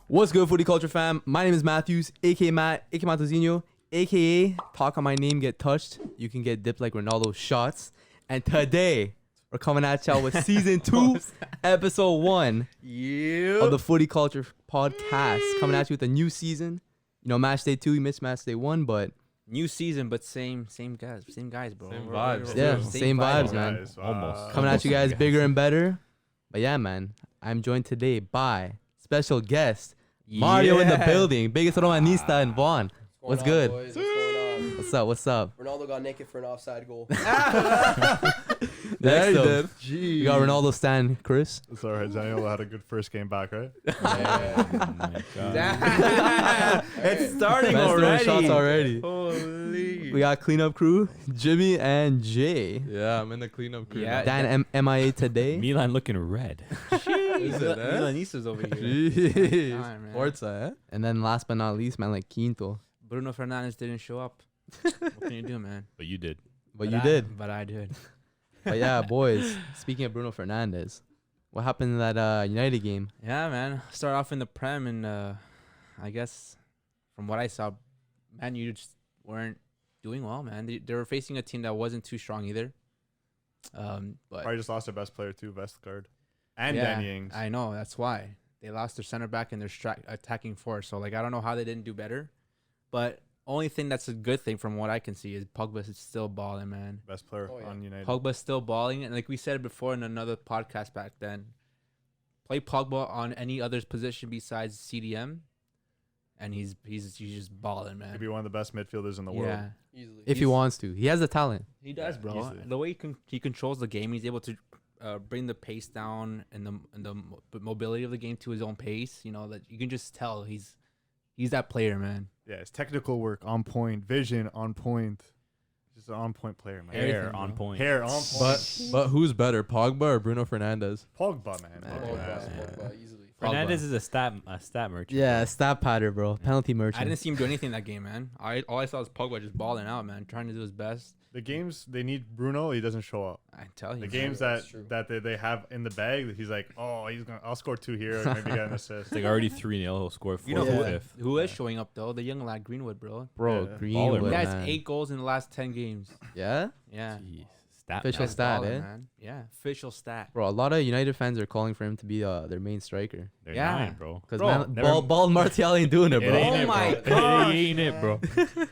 What's good, Footy Culture fam? My name is Matthews, aka Matt, aka Matozinho, aka talk on my name, get touched. You can get dipped like Ronaldo shots. And today, we're coming at y'all with season 2, episode 1 of the Footy Culture Podcast. Coming at you with a new season. You know, match day 2, we missed match day 1, but new season, but same guys, bro. Same vibes. yeah, same vibes, man. Almost. Coming at you guys bigger and better. But yeah, man, I'm joined today by special guest, Mario in the building, biggest romanista in Vaughan. What's good? Boys? What's going on? What's up? Ronaldo got naked for an offside goal. Yeah, he did. You got Ronaldo stand, Chris. It's all right. Daniel had a good first game back, right? It's starting Man's throwing already. shots already. Holy. We got cleanup crew, Jimmy and Jay. Yeah, I'm in the cleanup crew. Yeah. Dan MIA today. Milan looking red. Is it, eh? Milanistas over here. Jeez. Alright, man. Forza, And then last but not least, man, like Quinto. Bruno Fernandes didn't show up. What can you do, man? But you did. But you did. But I did. But yeah, boys, speaking of Bruno Fernandes, what happened in that United game? Yeah, man. Start off in the Prem, and I guess from what I saw, Man U just weren't doing well, man. They were facing a team that wasn't too strong either. But Probably just lost their best player too, Vestergaard. And yeah, Danny Ings. I know, that's why. They lost their center back and their attacking force. So, like, I don't know how they didn't do better. But only thing that's a good thing from what I can see is Pogba is still balling, man. Best player Oh, yeah. on United. Pogba's still balling. And like we said before in another podcast back then, play Pogba on any other position besides CDM. And he's just balling, man. Maybe one of the best midfielders in the world. Yeah, Easily. If he wants to. He has the talent. he does, Yeah, bro. easily. The way he controls the game, he's able to bring the pace down and the mobility of the game to his own pace. You know, that you can just tell he's that player, man. Yeah, his technical work on point, vision on point. Just an on point player, man. Everything, Hair on bro. point. Hair on point. But who's better, Pogba or Bruno Fernandes? Pogba, man. Man. Pogba, easily. Fernandes is a stat merchant. Yeah, stat patther, bro. Penalty merchant. I didn't see him do anything that game, man. All I saw was Pogba just balling out, man, trying to do his best. The games they need Bruno, he doesn't show up. I tell you, The man. games That's true. that they have in the bag, he's like, oh, I'll score 2 here, or maybe get an assist. It's like already 3-0. He'll score 4 You know Yeah. fifth. who is showing up though? The young lad Greenwood, bro. Bro, Yeah. Greenwood, Baller, He has man. 8 goals in the last 10 games. Yeah? Yeah, Jeez. Stat Official man. That's stat, baller, eh? man. Yeah, official stat. Bro, a lot of United fans are calling for him to be their main striker. They're Yeah. 9, bro. Because Bro, never- Ball Martial ain't doing it, It bro. ain't Oh it, my bro. gosh, It ain't it, bro.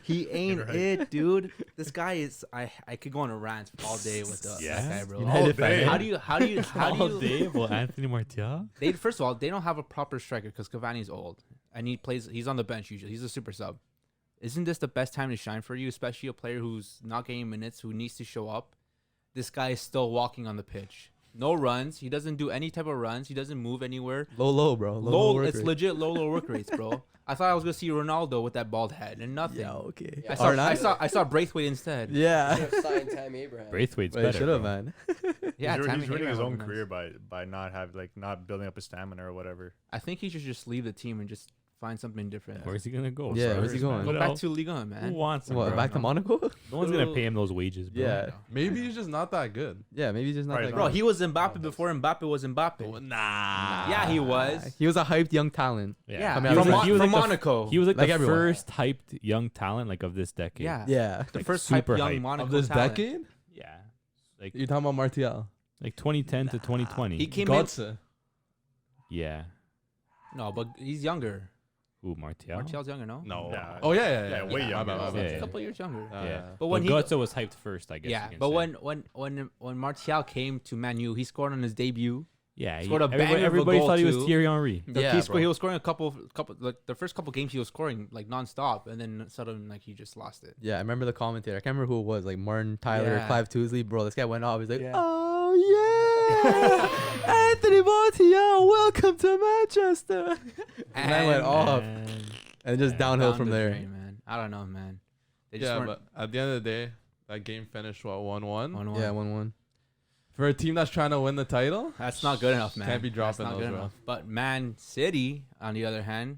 He ain't Right. it, dude. This guy is. I could go on a rant all day with Yeah? that guy, bro. United fan. How do you All day, well, Anthony Martial. They first of all, they don't have a proper striker because Cavani's old and he's on the bench usually. He's a super sub. Isn't this the best time to shine for you, especially a player who's not getting minutes, who needs to show up? This guy is still walking on the pitch. No runs. He doesn't do any type of runs. He doesn't move anywhere. Low, bro. Low work It's rate. legit low work rates, bro. I thought I was gonna see Ronaldo with that bald head and nothing. Yeah, okay. I saw Braithwaite instead. Yeah. Should have signed Tammy Abraham. Braithwaite's But better. should have, bro. man. Yeah, he's Tammy ruining his Abraham own would be career nice. by not building up his stamina or whatever. I think he should just leave the team and just find something different. Where's he gonna go? Yeah, Spurs, where's he going? man. Go What back else? to Ligue 1, man. Who wants him, What, bro? back to Monaco? No one's gonna pay him those wages, bro. Yeah. Maybe he's just not that good. Yeah, maybe he's just not Probably that not. Bro, good. he was Mbappe before Mbappe was Mbappe. Nah. Yeah, he was. He was a hyped young talent. Yeah, I mean, from, he was from like the Monaco. He was like Like the everyone. first hyped young talent like of this decade. yeah, Yeah. the like first super hype young hype. Monaco Of this talent. decade? Yeah. Like You're talking about Martial. 2010 to 2020. He came in. Götze. Yeah. No, but he's younger. Who, Martial? Martial's younger, no? No. Nah. Oh, yeah. Yeah, way My younger. bad, my Yeah, bad. He's a couple years younger. Yeah. But But when when he- Götze was hyped first, I guess. Yeah, you can but say. when Martial came to Man U, he scored on his debut. Yeah, scored a banger of a everybody goal thought he was too. Thierry Henry. Yeah, he bro. was scoring a couple like the first couple games he was scoring like nonstop, and then suddenly like he just lost it. Yeah, I remember the commentator. I can't remember who it was, like Martin Tyler or Yeah. Clive Tousley. Bro, this guy went off. He's like, Yeah. oh, yeah. Anthony Martial, welcome to Manchester. And I went off. And just downhill Down from the there. drain, man. I don't know, man. They just Yeah, weren't but at the end of the day, that game finished, 1-1? 1-1. Yeah, 1-1. For a team that's trying to win the title? That's not good enough, man. Can't be dropping That's not those, good bro. enough. But Man City, on the other hand,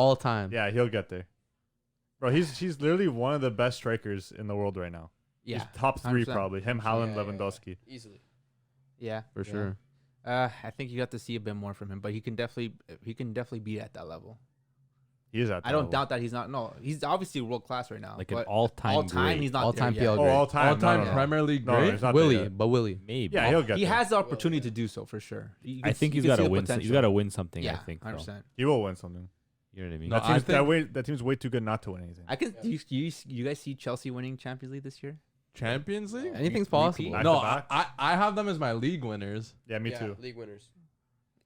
all time. Yeah, he'll get there. Bro, he's literally one of the best strikers in the world right now. Yeah, He's top 3 100%. probably. Him, Haaland, Lewandowski. Easily. Yeah, For yeah. sure. I think you got to see a bit more from him, but he can definitely be at that level. He is at. I don't doubt that he's not. No, he's obviously world class right now. Like an but all-time all time, great. he's not All-time there yet. PL Oh, great. all time. All-time no. Premier League No, great. he's not there Willie, yet. but Willie. Maybe. Yeah, he'll get He there. has the He will, opportunity yeah. to do so for sure. I think he's got to win. He's got to win something. Yeah, I think. Bro. 100%. He will win something. You know what I mean? No, That team's way too good not to win anything. I can. You guys see Chelsea winning Champions League this year? Champions League. Anything's Repeat. possible. Back No, to back? I have them as my league winners. Yeah, me too. League winners.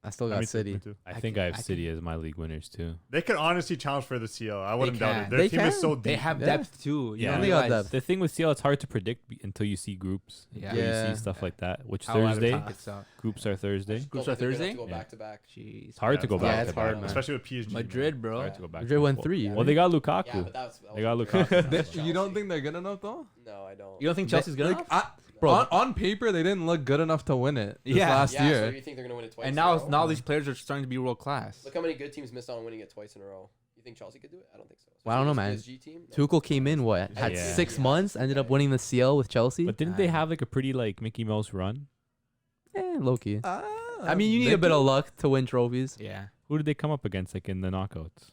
I still Me got too, City. me too. I think I have City as my league winners too. They could honestly challenge for the CL. I wouldn't doubt can. it. Their They team is can. so deep. They have Yeah. depth too. Yeah. They got depth. The thing with CL, it's hard to predict until you see groups. Yeah. Until Yeah. you see stuff like that. Which How out of Thursday? time it's out. Groups are Thursday. Groups Don't are think they're gonna Thursday? have to go Yeah. back to back. Jeez. It's hard to go it's back. Yeah, to it's back, hard, man. Especially with PSG. Madrid, It's bro. hard to go back. Madrid won to 3. Well, they got Yeah, Lukaku. but that's They got Lukaku. That's You don't Chelsea. think they're good enough though? No, I don't. You don't think Chelsea's good Like, enough? Bro. on paper they didn't look good enough to win it this Yeah. last Yeah, year. so you think they're gonna win it twice? And in now a row? now these players are starting to be world class. Look how many good teams missed out on winning it twice in a row. You think Chelsea could do it? I don't think so. Well, I don't know, man. PSG team? No. Tuchel came in had Yeah. 6 months, ended up winning the CL with Chelsea. But didn't they have like a pretty like Mickey Mouse run? Low key. Ah, I mean, you need a bit of luck to win trophies. Yeah. Who did they come up against like in the knockouts?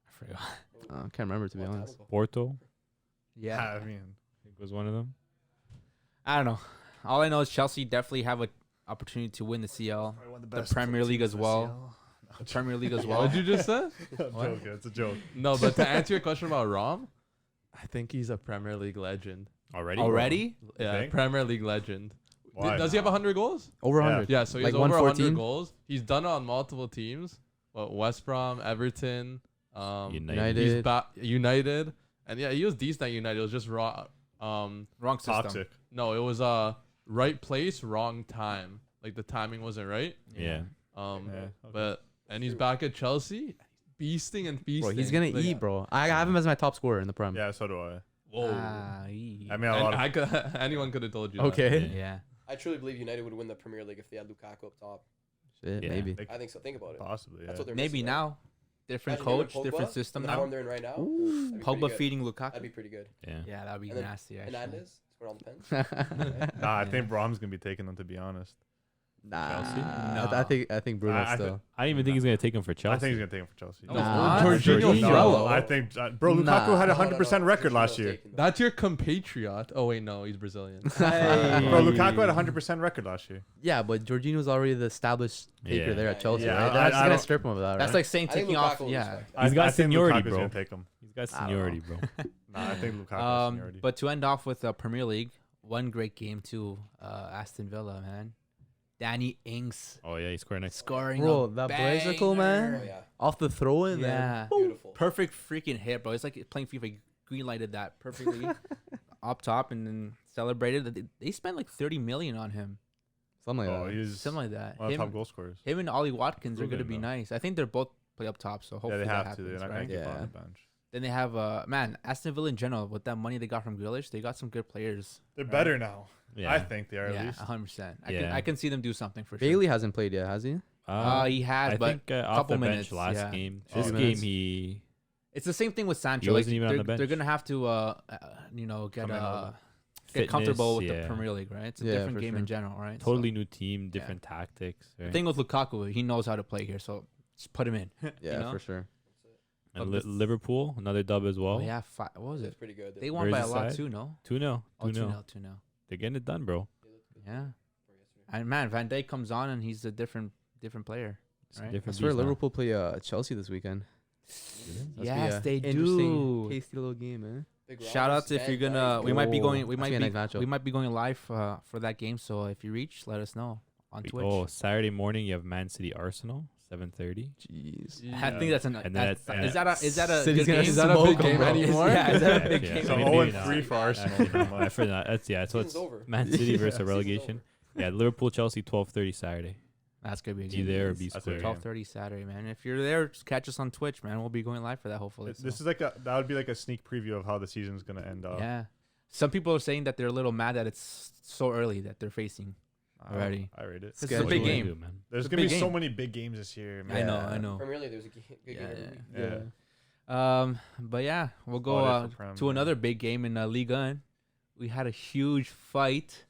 I forgot. I can't remember, to be Long time honest. ago. Porto, Yeah. I mean, I think was one of them. I don't know. All I know is Chelsea definitely have an opportunity to win the CL, the Premier League as well. The Premier League as well. What did you just say? joke. It's a joke. No, but to answer your question about Rom, I think he's a Premier League legend. Already? Already? Yeah, think? Premier League legend. Why? Does he have 100 goals? Over Yeah. 100. Yeah, so he's Like over 100 114? goals. He's done it on multiple teams. What, West Brom, Everton, United. he's United, and yeah, he was decent at United. It was just raw. Wrong system. Toxic. No, it was right place, wrong time. Like the timing wasn't right. Yeah. Yeah, okay. But and he's back at Chelsea, feasting and feasting. Bro, he's going to Like, eat, bro. I have him as my top scorer in the Prem. Yeah, so do I. Whoa. I mean, a And lot of I could, anyone could have told you. Okay. Yeah. I truly believe United would win the Premier League if they had Lukaku up top. Shit, Yeah. maybe. Like, I think so. Think about it. possibly. Yeah. That's what they're Maybe missing, right? now. Different Imagine him and coach, different Pogba, system and the now. form they're in right now. that'd be pretty Pogba good. feeding Lukaku. That'd be pretty good. Yeah. Yeah, that'd be And then nasty, actually. Hernandez, scoring all the pens. Nah, I think Brahm's gonna be taking them. To be honest, Chelsea? Nah. I think Bruno I still. I don't even think he's gonna take him for Chelsea. I think he's gonna take him for Chelsea. No, Nah. Jorginho's No, yellow. I think, bro, Lukaku Nah. had a No, 100% record last year. That's your compatriot. Oh wait, no, he's Brazilian. Bro, Lukaku had a 100% record last year. Yeah, but Jorginho's already the established taker Yeah. there at Chelsea, Yeah, right? They're I not just don't- gonna strip him of that, That's right? like saying I think taking off. Lukaku will Yeah. respect. He's got I think seniority, Lukaku's bro. gonna take him. He's got I don't seniority, bro. Nah, I think Lukaku has seniority. But to end off with the Premier League, one great game too, Aston Villa, man. Danny Ings Oh yeah, he scored next. scoring. Bro, a that bicycle, man. Oh, yeah. Off the throw in there. Yeah. Beautiful. Perfect freaking hit, bro. It's like playing FIFA. Green lighted that perfectly up top and then celebrated. They spent like 30 million on him, Something Oh, like that. he's something like that. one of the top Him, goal scorers. him and Ollie Watkins are Proven, gonna be though. nice. I think they're both play up top, so hopefully Yeah, they that have to. happens, They're not gonna right? keep him on Yeah. the bench. Then they have man Aston Villa in general with that money they got from Grealish. They got some good players. They're better now. Yeah. I think they are at Yeah, least. 100%. Yeah. I can see them do something for Bailey sure. hasn't played yet, has he? He has, I but think off couple the bench minutes, last yeah. game. Oh, This minutes. game he it's the same thing with Sancho. He wasn't even on they're, the bench. they're gonna have to, get Come in over. get comfortable with Fitness, the Premier League, right? It's a Yeah, different for game sure. in general, right? totally new team, different tactics. So, Right? the thing with Lukaku, he knows how to play here, so just put him in. Yeah, know? for sure. And this- Liverpool, another dub as well. Oh, yeah, what was That's it? pretty good. They won by a lot Merseyside. too, no? 2-0. Oh, 2-0. 2-0. They're getting it done, bro. Yeah. And man, Van Dijk comes on and he's a different player. It's a Right. I different swear beast now. Liverpool play Chelsea this weekend. Must Yes, be a they interesting, do. tasty little game, man. Big Shout Ramos, out to if Van you're gonna. Dijk. We might be Oh, going. We that's might gonna be. be a nice matchup. We might be going live for that game. So if you reach, let us know on Twitch. Oh, Saturday morning you have Man City Arsenal, 7:30. Jeez. I think that's an. And then That's, at- is that a City's good gonna game? Is that a big Smoke 'em, game bro. anymore? Yeah, is that a big Yeah, game? So maybe 0-3 not. for Arsenal. Actually, pretty much. for that, that's yeah. So Season's it's over. Man City versus a Season's relegation. over. Yeah, Liverpool Chelsea 12:30 Saturday. That's gonna be a Be good there or game. be That's a square. game. 12:30 Saturday, man. If you're there, just catch us on Twitch, man. We'll be going live for that hopefully. This so. is like that would be like a sneak preview of how the season's gonna end up. Yeah. Some people are saying that they're a little mad that it's so early that they're facing. I rate it. It's a big game. Man. There's a gonna be big so game. many big games this year, man. I know. Premier League, there's a good game every week. Yeah. But yeah, we'll go About it for Prem, to yeah. another big game in Ligue 1. We had a huge fight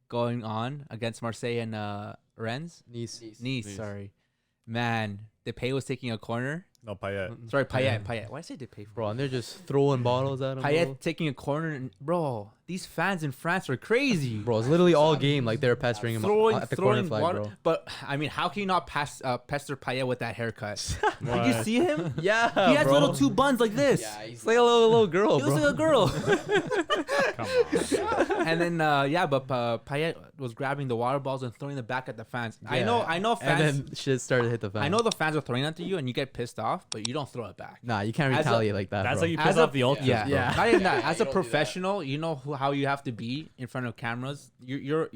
going on against Marseille and Rennes. Nice. Nice, sorry. Man, Depay was taking a corner. No, Payet. Sorry, Payet. Why did I say Depay? Bro, and they're just throwing bottles at him. Payet Bro. taking a corner. And, bro, these fans in France are crazy. Bro, it's literally all game like they're pestering him at the corner flag, water. bro. But, I mean, how can you not pester Payet with that haircut? Did you What? see him? Yeah, He has bro. little two buns like this. Yeah, he's It's like a little girl, He bro. looks like a girl. Come on. And then but Payet was grabbing the water bottles and throwing them back at the fans. I Yeah. know fans. And then shit started to hit the fan. I know the fans are throwing that to you and you get pissed off, but you don't throw it back. Nah, you can't As a- retaliate like that. That's bro. how you As piss a- off the ultras, Yeah, bro. Yeah. Not even that. Yeah, As you a don't do that. professional, you know how you have to be in front of cameras. You're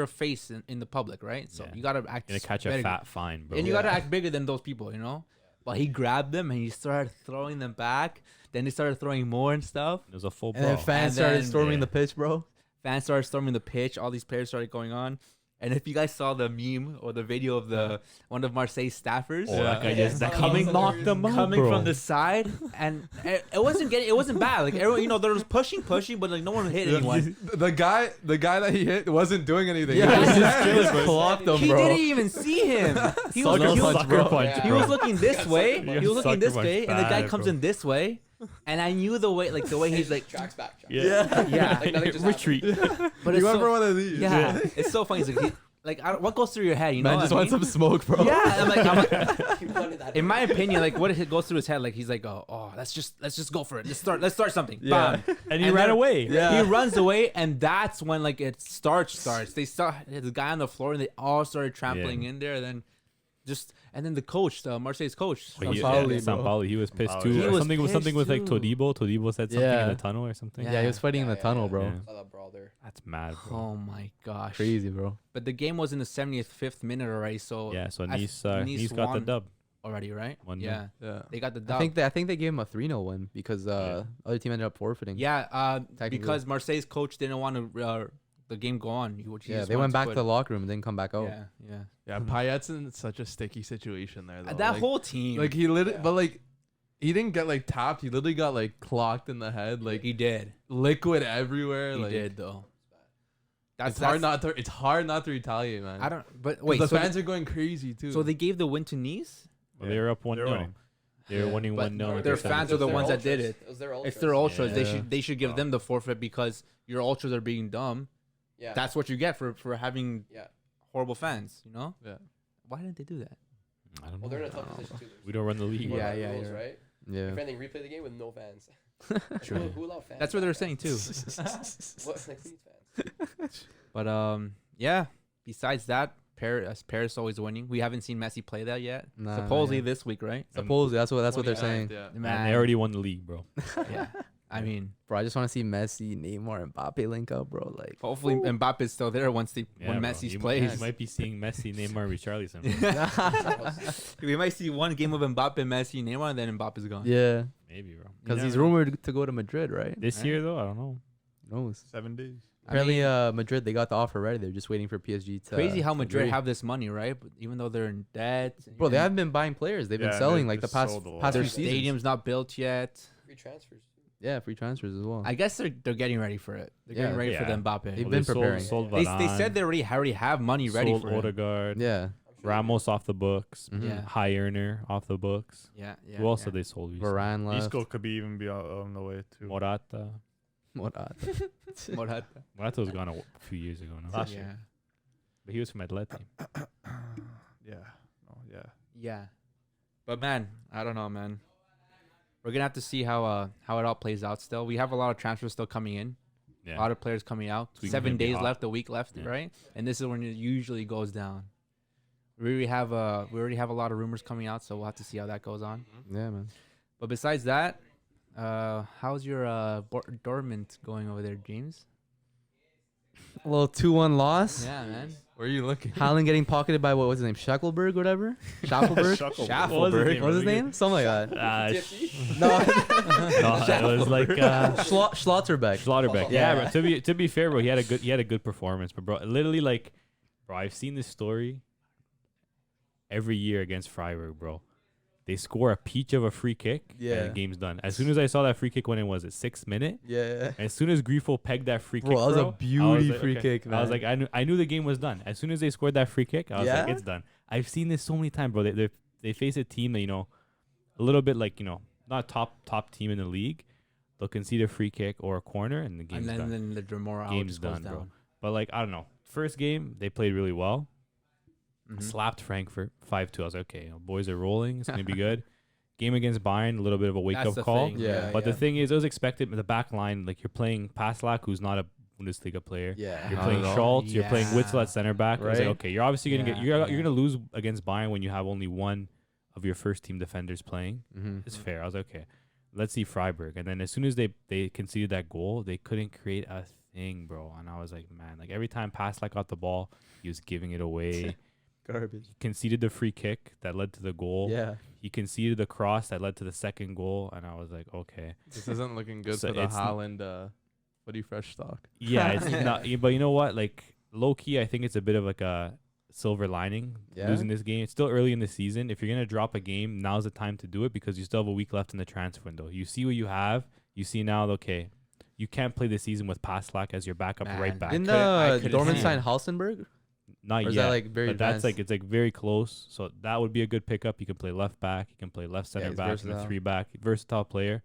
a face in the public, right? So Yeah. you gotta act. You're gonna catch bigger. a fat fine, bro. And you gotta act bigger than those people, you know. But he grabbed them and he started throwing them back. Then they started throwing more and stuff. It was a full And then brawl. fans And started then- storming yeah. the pitch, bro. Fans started storming the pitch. All these players started going on. And if you guys saw the meme or the video of the one of Marseille's staffers Oh, that guy Yeah. just that Coming- coming knocked them out, coming bro. from the side, and it wasn't bad. Like everyone, there was pushing, but like no one hit anyone. The guy that he hit wasn't doing anything. Yeah, He he just- just clocked them, He bro. didn't even see him. He was, Sucker he was, punch, bro. punch, Yeah. he bro. was looking this got way. sucker He was looking punched. this Sucker way, punched and the guy bad, comes bro. in this way, and I knew the way he's like, tracks back. Yeah. yeah. Like nothing just Retreat. But You it's went for so, one of these. yeah, it's so funny. He's like, what goes through your head? You know, Man what just I wants mean? some smoke, bro. Yeah, I'm like, He wanted that. in my opinion, like what goes through his head, like he's like, oh, let's just go for it. Let's start something. Yeah. Bam. And he And ran then- away. Yeah. He runs away, and that's when like it starts. They start the guy on the floor, and they all started trampling Yeah. in there. And then the coach, Marseille's coach, But he, Sampaoli, yeah, bro. Sampaoli, he was pissed Sampaoli, too. yeah. Or He was something with like pissed too. Todibo. Todibo said something Yeah. in the tunnel or something. Yeah, he was fighting in the Yeah, tunnel, yeah, bro. yeah. Saw that brawl there. That's mad, bro. Oh my gosh, Crazy, bro. But the game was in the 75th minute already, so Yeah, so I- Nice Nice got the won. dub. already, right? 1-0. Yeah, Yeah. they got the I dub. think they gave him a 3-0 win because other team ended up forfeiting. Yeah, Technically. because Marseille's coach didn't want to the game go on. Yeah, they went back to the locker room and didn't come back out. Yeah, yeah. Yeah, Payet's in such a sticky situation there. Though. That Like- whole team, like he literally, Yeah. but like he didn't get like tapped. He literally got like clocked in the head, like he did. liquid everywhere. He like did though. it's hard not to. It's hard not to retaliate, man. I don't. But 'Cause wait, the so fans are going crazy too. so they gave the win to Nice. Well, they were up 1-0. winning. They were winning But 1-0. their with the fans are the 70th ones minute. that did it. It was their ultras. It's their ultras. Yeah. They should give Oh. them the forfeit because your ultras are being dumb. Yeah. That's what you get for having Yeah. horrible fans. You know. Yeah. Why didn't they do that? I don't Well, they're in a know. tough position too. There's We don't run the league. more Yeah, about yeah, rules, yeah. right? Yeah. If anything, replay the game with no fans. True. Who allowed fans? That's what they were back saying then? too. What? Like, who needs fans? But yeah. Besides that, Paris always winning. We haven't seen Messi play that yet. Nah, Supposedly yeah. this week, right? Supposedly that's what they're 29th, saying. Yeah. And they already won the league, bro. Yeah. I mean, Bro, I just want to see Messi, Neymar, and Mbappe link up, bro. Like, hopefully Mbappe's still there when Yeah, bro. Messi's You plays. might be seeing Messi, Neymar, Richarlison. We might see one game of Mbappe, Messi, Neymar, and then Mbappe's gone. yeah, Maybe, bro. because You he's never know. rumored to go to Madrid, right? This Right. year, though, I don't know. Who knows? 7 days. I Apparently, mean, Madrid they got the offer ready. They're just waiting for PSG to. crazy how to Madrid agree. have this money, right? But even though they're in debt, Bro, they and haven't been buying players. They've Yeah, been and selling they like the just past sold a lot. past their few seasons. stadium's not built yet. Free transfers. Yeah, free transfers as well. I guess they're getting ready for it. They're getting Yeah. ready for the Yeah. Mbappe. They've Well, been they preparing. Sold They Varane, said they already have money ready sold for it. Odegaard. Yeah, I'm sure Ramos off the books. Mhm. Yeah. High earner off the books. Yeah, yeah. Who else yeah. did they sold? recently? Varane left. Isco could be even be on the way too. Morata. Morata. Morata. Morata was gone a few years ago now. Last Yeah. year. But he was from Atleti. Yeah. No. Yeah. Yeah. But man, I don't know, man. We're gonna have to see how it all plays out. Still, we have a lot of transfers still coming in. Yeah. A lot of players coming out. This week 7 gonna be days hot. left, a week left, Yeah. right? And this is when it usually goes down. We already have a lot of rumors coming out, so we'll have to see how that goes on. Yeah, man. But besides that, how's your Dortmund going over there, James? A little 2-1 loss. Yeah, man. Where are you looking? Haaland getting pocketed by what was his name? Schackelberg, whatever. Schackelberg. Schaffelberg. What was his name? Something like that. Tipsy. No, No, it was like Schlotterbeck. Slaughterbeck. Yeah. Yeah, but to be fair, bro, he had a good performance. But bro, literally like, bro, I've seen this story every year against Freiburg, bro. They score a peach of a free kick, Yeah. and the game's done. As soon as I saw that free kick when it was at 6th minute, Yeah. as soon as Grifo pegged that free kick, Bro, that was a I was beauty like, free okay. kick, man. I was like, I knew the game was done. As soon as they scored that free kick, I was like, Yeah? it's done. I've seen this so many times, bro. They face a team that, you know, a little bit like, you know, not top team in the league. They'll concede a free kick or a corner, and the game's And done. then the Dremora Game's just goes done, down. bro. But like, I don't know. First game, they played really well. Mhm. Slapped Frankfurt 5-2. I was like, okay, boys are rolling. It's gonna be good. Game against Bayern, a little bit of a wake That's up the call. thing, Yeah. But the thing is, it was expected. The back line, like you're playing Paslak, who's not a Bundesliga player. Yeah. You're Not playing at all. Schultz. You're playing Witzel Yeah. at center back. I was like, Right. okay, you're obviously gonna Yeah, you're yeah. gonna lose against Bayern when you have only one of your first team defenders playing. Mm-hmm. It's fair. I was like, okay, let's see Freiburg. And then as soon as they conceded that goal, they couldn't create a thing, bro. And I was like, man, like every time Paslak got the ball, he was giving it away. Garbage. He conceded the free kick that led to the goal. Yeah. He conceded the cross that led to the second goal, and I was like, okay. This isn't looking good So for the it's n- Haaland Footy Fresh stock. Yeah, it's not. But you know what? Like low key, I think it's a bit of like a silver lining Yeah? losing this game. It's still early in the season. If you're gonna drop a game, now's the time to do it because you still have a week left in the transfer window. You see what you have. You see now, okay, you can't play this season with Paslak as your backup right Man, back. Didn't I couldn't Dortmund see sign it. Halstenberg? Not Or is yet. that like very but that's advanced? like it's like very close. So that would be a good pickup. You can play left back. You can play left Yeah, center he's back and a versatile. 3-back. Versatile player,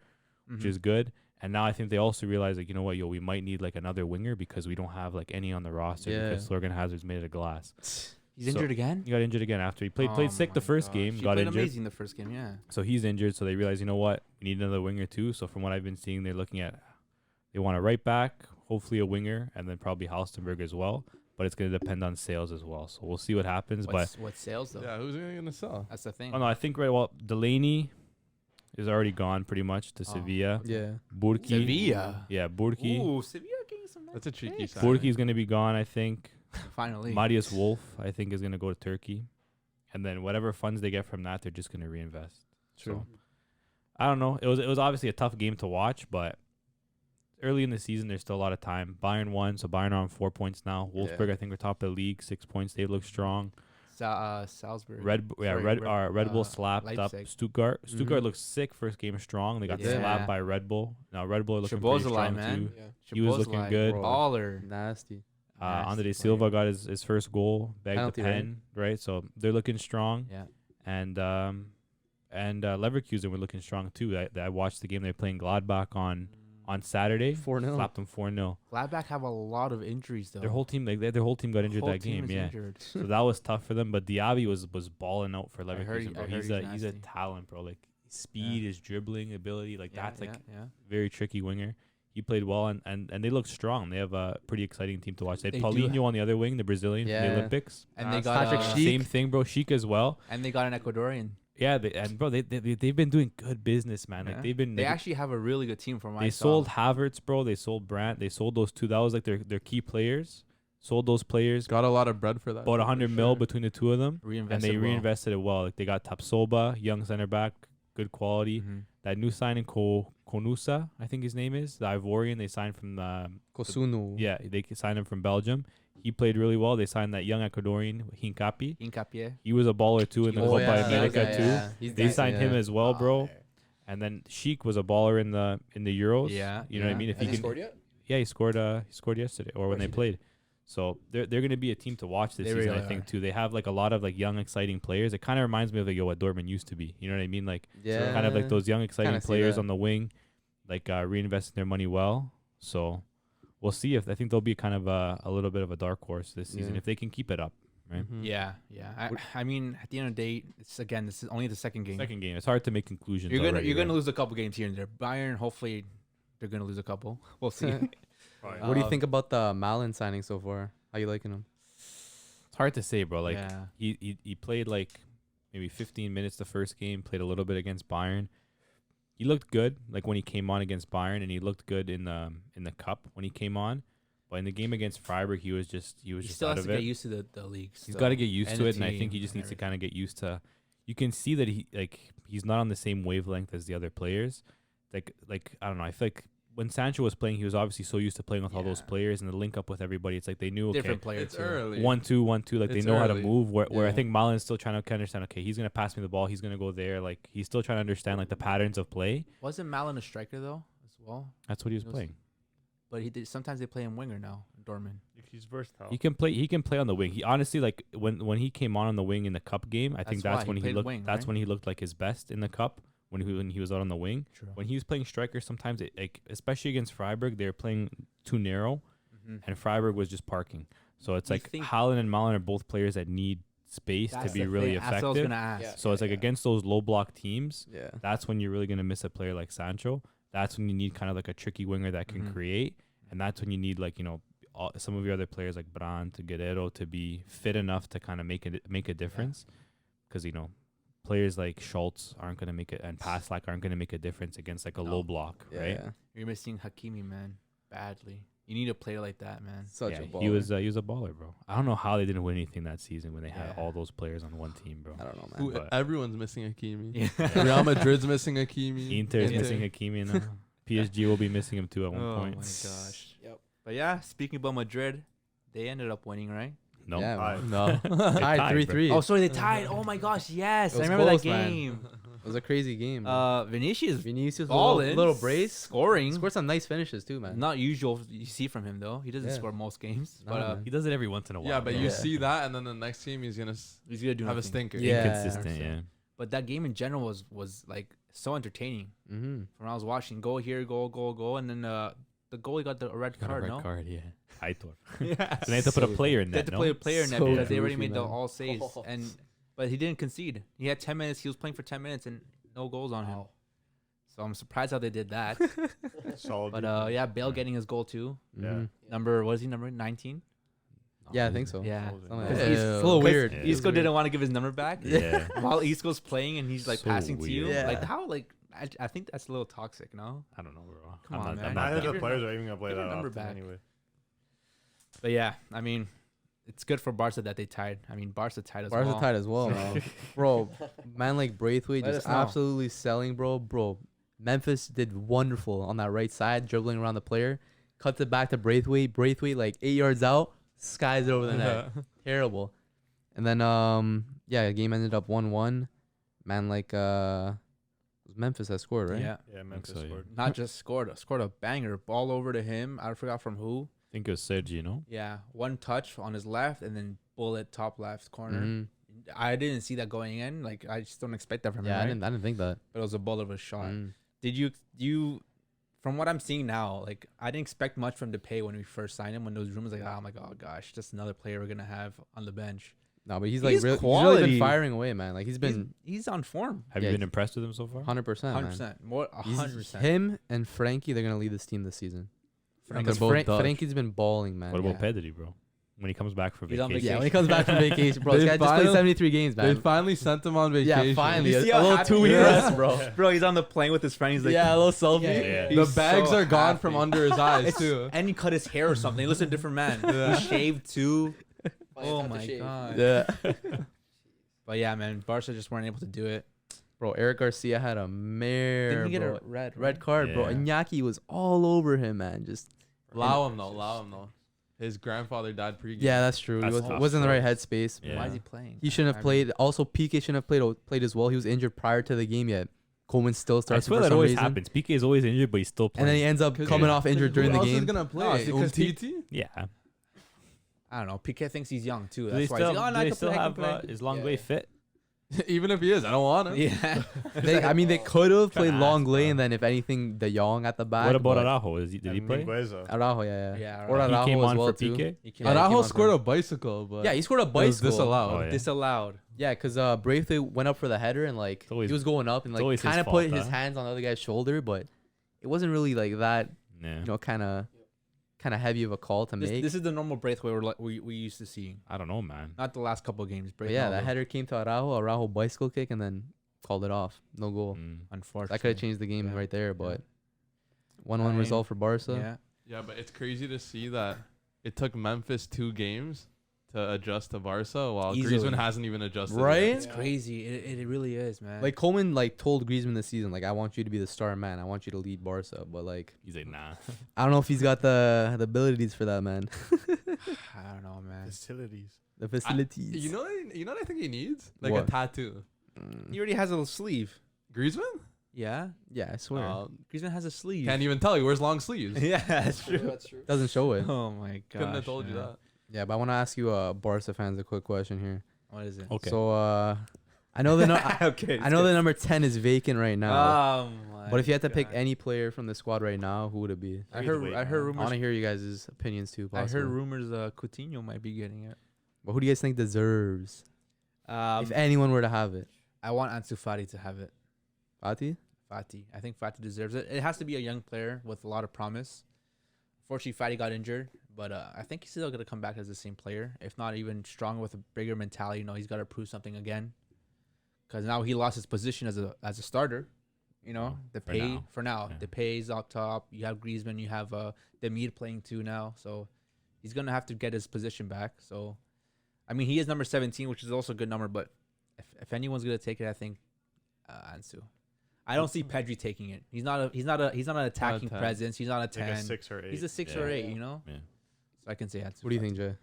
which Mhm. is good. And now I think they also realize like, you know what, we might need like another winger because we don't have like any on the roster Yeah. because Thorgan Hazard's made of glass. He's So- injured again. He got injured again after he played Oh sick the my first gosh. game, He got played injured. amazing the first game. Yeah. So he's injured. So they realize, you know what, we need another winger too. So from what I've been seeing, they're looking at they want a right back, hopefully a winger, and then probably Halstenberg as well. But it's going to depend on sales as well. So we'll see what happens. What sales though? Yeah, who's gonna sell? That's the thing. But oh no, I think Delaney is already gone pretty much to Oh. Sevilla. Yeah. Burki. Sevilla. Yeah, Burki. Ooh, Sevilla getting some. That's a cheeky picks. sign. Burki's going to be gone, I think. Finally. Marius Wolf, I think, is going to go to Turkey. And then whatever funds they get from that, they're just going to reinvest. True. So, I don't know. It was obviously a tough game to watch, but early in the season, there's still a lot of time. Bayern won, so Bayern are on 4 points now. Wolfsburg, I think, are top of the league, 6 points. They look strong. Salzburg. Red Bull slapped Leipzig. up Stuttgart. Stuttgart Mhm. looks sick. First game strong. They got Yeah. slapped by Red Bull. Now Red Bull are looking pretty Szoboszlai, strong man. too. Yeah. He was looking Szoboszlai, good. Bro. Baller. Nasty. Andre Nasty Silva player. got his first goal, bagged Penalty, the right? pen, right? So they're looking strong. Yeah. And Leverkusen were looking strong too. I watched the game. They're playing Gladbach on Saturday. 4-0. Slapped them 4-0. Gladbach have a lot of injuries though. Their whole team, their whole team got injured Whole that team game. is Yeah. injured. So that was tough for them. But Diaby was balling out for I heard Leverkusen, bro. he's He's a nasty. talent, bro. Like speed, his dribbling ability, like that's like yeah. very tricky winger. He played well and they look strong. They have a pretty exciting team to watch. They had They do Paulinho on the other wing, the Brazilian from Yeah. the Olympics. And they Patrick got Schick. Same thing, bro. Sheik as well. and they got an Ecuadorian. Yeah, they've been doing good business, man. Like Yeah. they've been. They like, actually have a really good team from what I they saw. sold Havertz, bro. They sold Brandt. They sold those two. That was like their key players. Sold those players. Got a lot of bread for that. About for 100 mil sure. between the two of them, and reinvested. they well. reinvested it well. Like they got Tapsoba, young center back, good quality. Mhm. That new signing Konusa, I think his name is, the Ivorian. They signed from Kosunu. yeah, they signed him from Belgium. He played really well. They signed that young Ecuadorian Hincapi. Hincapié. He was a baller too in the Oh, Copa yeah. America Yeah, too. yeah. He's They decent, signed him yeah. as well, bro. And then Sheik was a baller in the Euros. Yeah, you know what I yeah. mean. If Has he he can, scored yet? yeah, he scored yesterday or when course they he did. played. So they're going to be a team to watch this They season, really I think are. too. They have like a lot of like young, exciting players. It kind of reminds me of like what Dortmund used to be. You know what I mean? Like Yeah. kind of like those young, exciting Kinda see players that. on the wing, like reinvesting their money well. So we'll see if I think they'll be kind of a little bit of a dark horse this season Yeah. if they can keep it up. Right. Mhm. Yeah. I mean, at the end of the day, this is only the second game. Second game, it's hard to make conclusions. You're already, gonna right? lose a couple games here and there. Bayern, hopefully, they're gonna lose a couple. We'll see. What do you think about the Malin signing so far? How you liking him? It's hard to say, bro. Like yeah. he played like maybe 15 minutes the first game, played a little bit against Bayern. He looked good like when he came on against Bayern, and he looked good in the cup when he came on. But in the game against Freiburg, he was just He just still out has of to it. get used to the league. He's got to get used and to the it, and I think team he just and needs to kind of get used to. You can see that he's not on the same wavelength as the other players. Like I don't know. I feel like when Sancho was playing, he was obviously so used to playing with all those Yeah. players and the link up with everybody. It's like they knew, okay, Different player It's too. early. 1-2, 1-2. Like they It's know how to early. move. Where I Yeah. think Malin's still trying to understand. Okay, he's gonna pass me the ball. He's gonna go there. Like he's still trying to understand like the patterns of play. Wasn't Malin a striker though as well? That's what he was He was- playing. But he did. Sometimes they play him winger now. In Dortmund. He's versatile. He can play. He can play on the wing. He honestly like when he came on the wing in the cup game. I think That's that's why when he he played looked. wing, That's right? when he looked like his best in the cup. When he was out on the wing. True. When he was playing striker, sometimes it, like especially against Freiburg, they were playing too narrow, and Freiburg was just parking. So it's You like think- Haaland and Malin are both players that need space to be really That's what I was effective. gonna ask. Yeah. So it's like against those low block teams, Yeah. that's when you're really gonna miss a player like Sancho. That's when you need kind of like a tricky winger that can Mhm. create, and that's when you need like some of your other players like Brandt, Guerrero to be fit enough to kind of make a difference, because players like Schultz aren't gonna make it and Paslak aren't gonna make a difference against like a No. low block, Yeah. right? Yeah. You're missing Hakimi, man, badly. You need a player like that, man. Such Yeah, a baller. he was a baller, bro. I don't know how they didn't win anything that season when they had Yeah. all those players on one team, bro. I don't know, man. Who, But- everyone's missing Hakimi. Yeah. Real Madrid's missing Hakimi. Inter's Inter. missing Hakimi now. PSG will be missing him too at one Oh point. my gosh. Yep. But yeah, speaking about Madrid, they ended up winning, right? No, Yeah, Aye. man. No. They Tied tied, 3-3. Oh, sorry, they tied. Oh my gosh, yes, It I was remember close, that man. game. It was a crazy game. man. Vinicius Vinicius, balling, little brace. scoring. Scored some nice finishes too, man. Not usual you see from him though. He doesn't Yeah. score most games, No, but man. he does it every once in a while. Yeah, but bro. you Yeah. see that, and then the next team he's gonna he's gonna do have a nothing. stinker. Yeah. Inconsistent, yeah. But that game in general was like so entertaining. Mm-hmm. When I was watching, goal here, goal, and then the goalie got the red Got a card. red no, card, yeah. Aitor. yeah. So they had to put a player in They had that, to play no? a player in that So because they already goofy, made the man. all saves, but he didn't concede. He had 10 minutes. He was playing for 10 minutes and no goals on him. Wow. So I'm surprised how they did that. Solid. But yeah, Bale getting his goal too. Mm-hmm. Number what is he? Number 19. Yeah, I think so. Yeah. Solid. Something like Because that. he's- It's a little because weird. Yeah. Isco didn't want to give his number back. Yeah. While Isco's playing and he's like So passing to you. weird. Yeah. Like how like I think that's a little toxic, no? I don't know, bro. Come I'm on, not, man. I'm I not think Give the your players are even gonna play give your that number often back. anyway. But yeah, I mean, it's good for Barca that they tied. I mean, Barca tied as Barca well. tied as well, man. Bro, man like Braithwaite Let just us know. absolutely selling, bro. Bro, Memphis did wonderful on that right side, dribbling around the player. Cuts it back to Braithwaite. Braithwaite, like 8 yards out, skies it over the net. Terrible. And then, yeah, the game ended up 1-1. Man, like, it was Memphis that scored, right? Yeah, Yeah, Memphis so, yeah. scored. not just scored a banger, ball over to him. I forgot from who. I think it was Sergi, no? Yeah, one touch on his left and then bullet top left corner. Mhm. I didn't see that going in. Like I just don't expect that from Yeah, him. I didn't think that. But it was a bullet of a shot. Mm. Did you? From what I'm seeing now, like I didn't expect much from DePay when we first signed him. When those rumors like, I'm like, oh gosh, just another player we're gonna have on the bench. No, but he's He's really quality. been firing away, man. Like he's been He's on form. Have Yeah, you been impressed with him so far? 100%. man. 100%. More He's- 100%. Him and Frankie, they're gonna lead this team this season. And Because they're both Dutch. Frankie's been balling, man. What about yeah. Pedri, bro? When he comes back from He's on vacation. Yeah, when he comes back from vacation, bro. This They guy just played finally- 73 games, They man. finally sent him on vacation. Yeah, finally. You A see how little happy 2-week he is? rest, bro. Bro, he's on the plane with his friend. He's like, Yeah, a little selfie. Yeah. The He's bags so are gone happy. from under his eyes too. And he cut his hair or something. He looks like a different man. Yeah. He shaved too. Finally Oh time to my shave. god. Yeah. But yeah, man, Barca just weren't able to do it. Bro, Eric Garcia had a mare, Didn't he get bro. a red? Red card, bro. Yeah. Iñaki was all over him, man. Just Allow him though. His grandfather died pre-game. yeah, that's true. That's He tough, wasn't in the bro. right headspace. Yeah. Why is he playing? He shouldn't have played. Also, PK shouldn't have played as well. He was injured prior to the game yet. Coleman still I starts swear for that some always reason. happens. PK is always injured, but he's still And playing. then he ends up 'Cause coming yeah. off injured Who during the else game. is gonna No, play? it's because Umtiti? yeah. I don't know. PK thinks he's young too. Do they That's why still, he's like, oh, no, do I they can still play, I have can play. is Longley Yeah. fit? Even if he is, I don't want him. Yeah. I mean, they could have played ask, Longley bro. and then, if anything, De Jong at the back. What about but Araujo? Did he play? Mingueza. Araujo? Yeah. Yeah, Or Araujo. He Araujo came as on well for too. PK. He can't- Yeah, he Araujo came on scored for- a bicycle, but Yeah, he scored a it was bicycle. disallowed. Oh, yeah. Disallowed. Yeah, because Braithwaite went up for the header and like It's always- he was going up and it's like always his kind of fault, put his huh? hands on the other guy's shoulder, but it wasn't really like that, Yeah. you know, kind of heavy of a call to make. This is the normal Braithwaite we used to see. I don't know, man. Not the last couple of games. But yeah, that header came to Araujo bicycle kick and then called it off. No goal. Mm. Unfortunately. That could have changed the game Yeah. right there, but I 1-1 result mean, for Barca. Yeah. Yeah, but it's crazy to see that it took Memphis 2 games to adjust to Barca, while Easily. Griezmann hasn't even adjusted. Right? Yet. It's crazy. It really is, man. Like Coleman told Griezmann this season, I want you to be the star man. I want you to lead Barca. But He's like, nah. I don't know if he's got the abilities for that, man. I don't know, man. Facilities. The facilities. You know what I think he needs? Like What? a tattoo. He already has a little sleeve. Griezmann? Yeah, Yeah, I swear. Griezmann has a sleeve. Can't even tell. He wears long sleeves. Yeah, that's True, true. that's true. Doesn't show it. Oh my god. Couldn't have told you that. Yeah, but I want to ask you, Barca fans, a quick question here. What is it? Okay. So, I know the Okay. I know the number 10 is vacant right now. Oh my. But if you had to pick God. any player from the squad right now, who would it be? I heard I rumors. want to hear you guys' opinions too. I Possibly. heard rumors. Coutinho might be getting it. But who do you guys think deserves? If anyone were to have it, I want Ansu Fati to have it. Fati? Fati. I think Fati deserves it. It has to be a young player with a lot of promise. Unfortunately, Fati got injured, but I think he's still going to come back as the same player, if not even stronger with a bigger mentality. He's got to prove something again, because now he lost his position as a starter. The for pay now. for now. Yeah. The pay is up top. You have Griezmann. You have Demir playing too now, so he's going to have to get his position back. So, I mean, he is number 17, which is also a good number, but if anyone's going to take it, I think Ansu. I don't see Pedri taking it. He's not an attacking 10. presence. He's not a 10. Like a 6 or 8. He's a 6 Yeah. or 8, Yeah. So I can say Ansu. What do you think, Jay?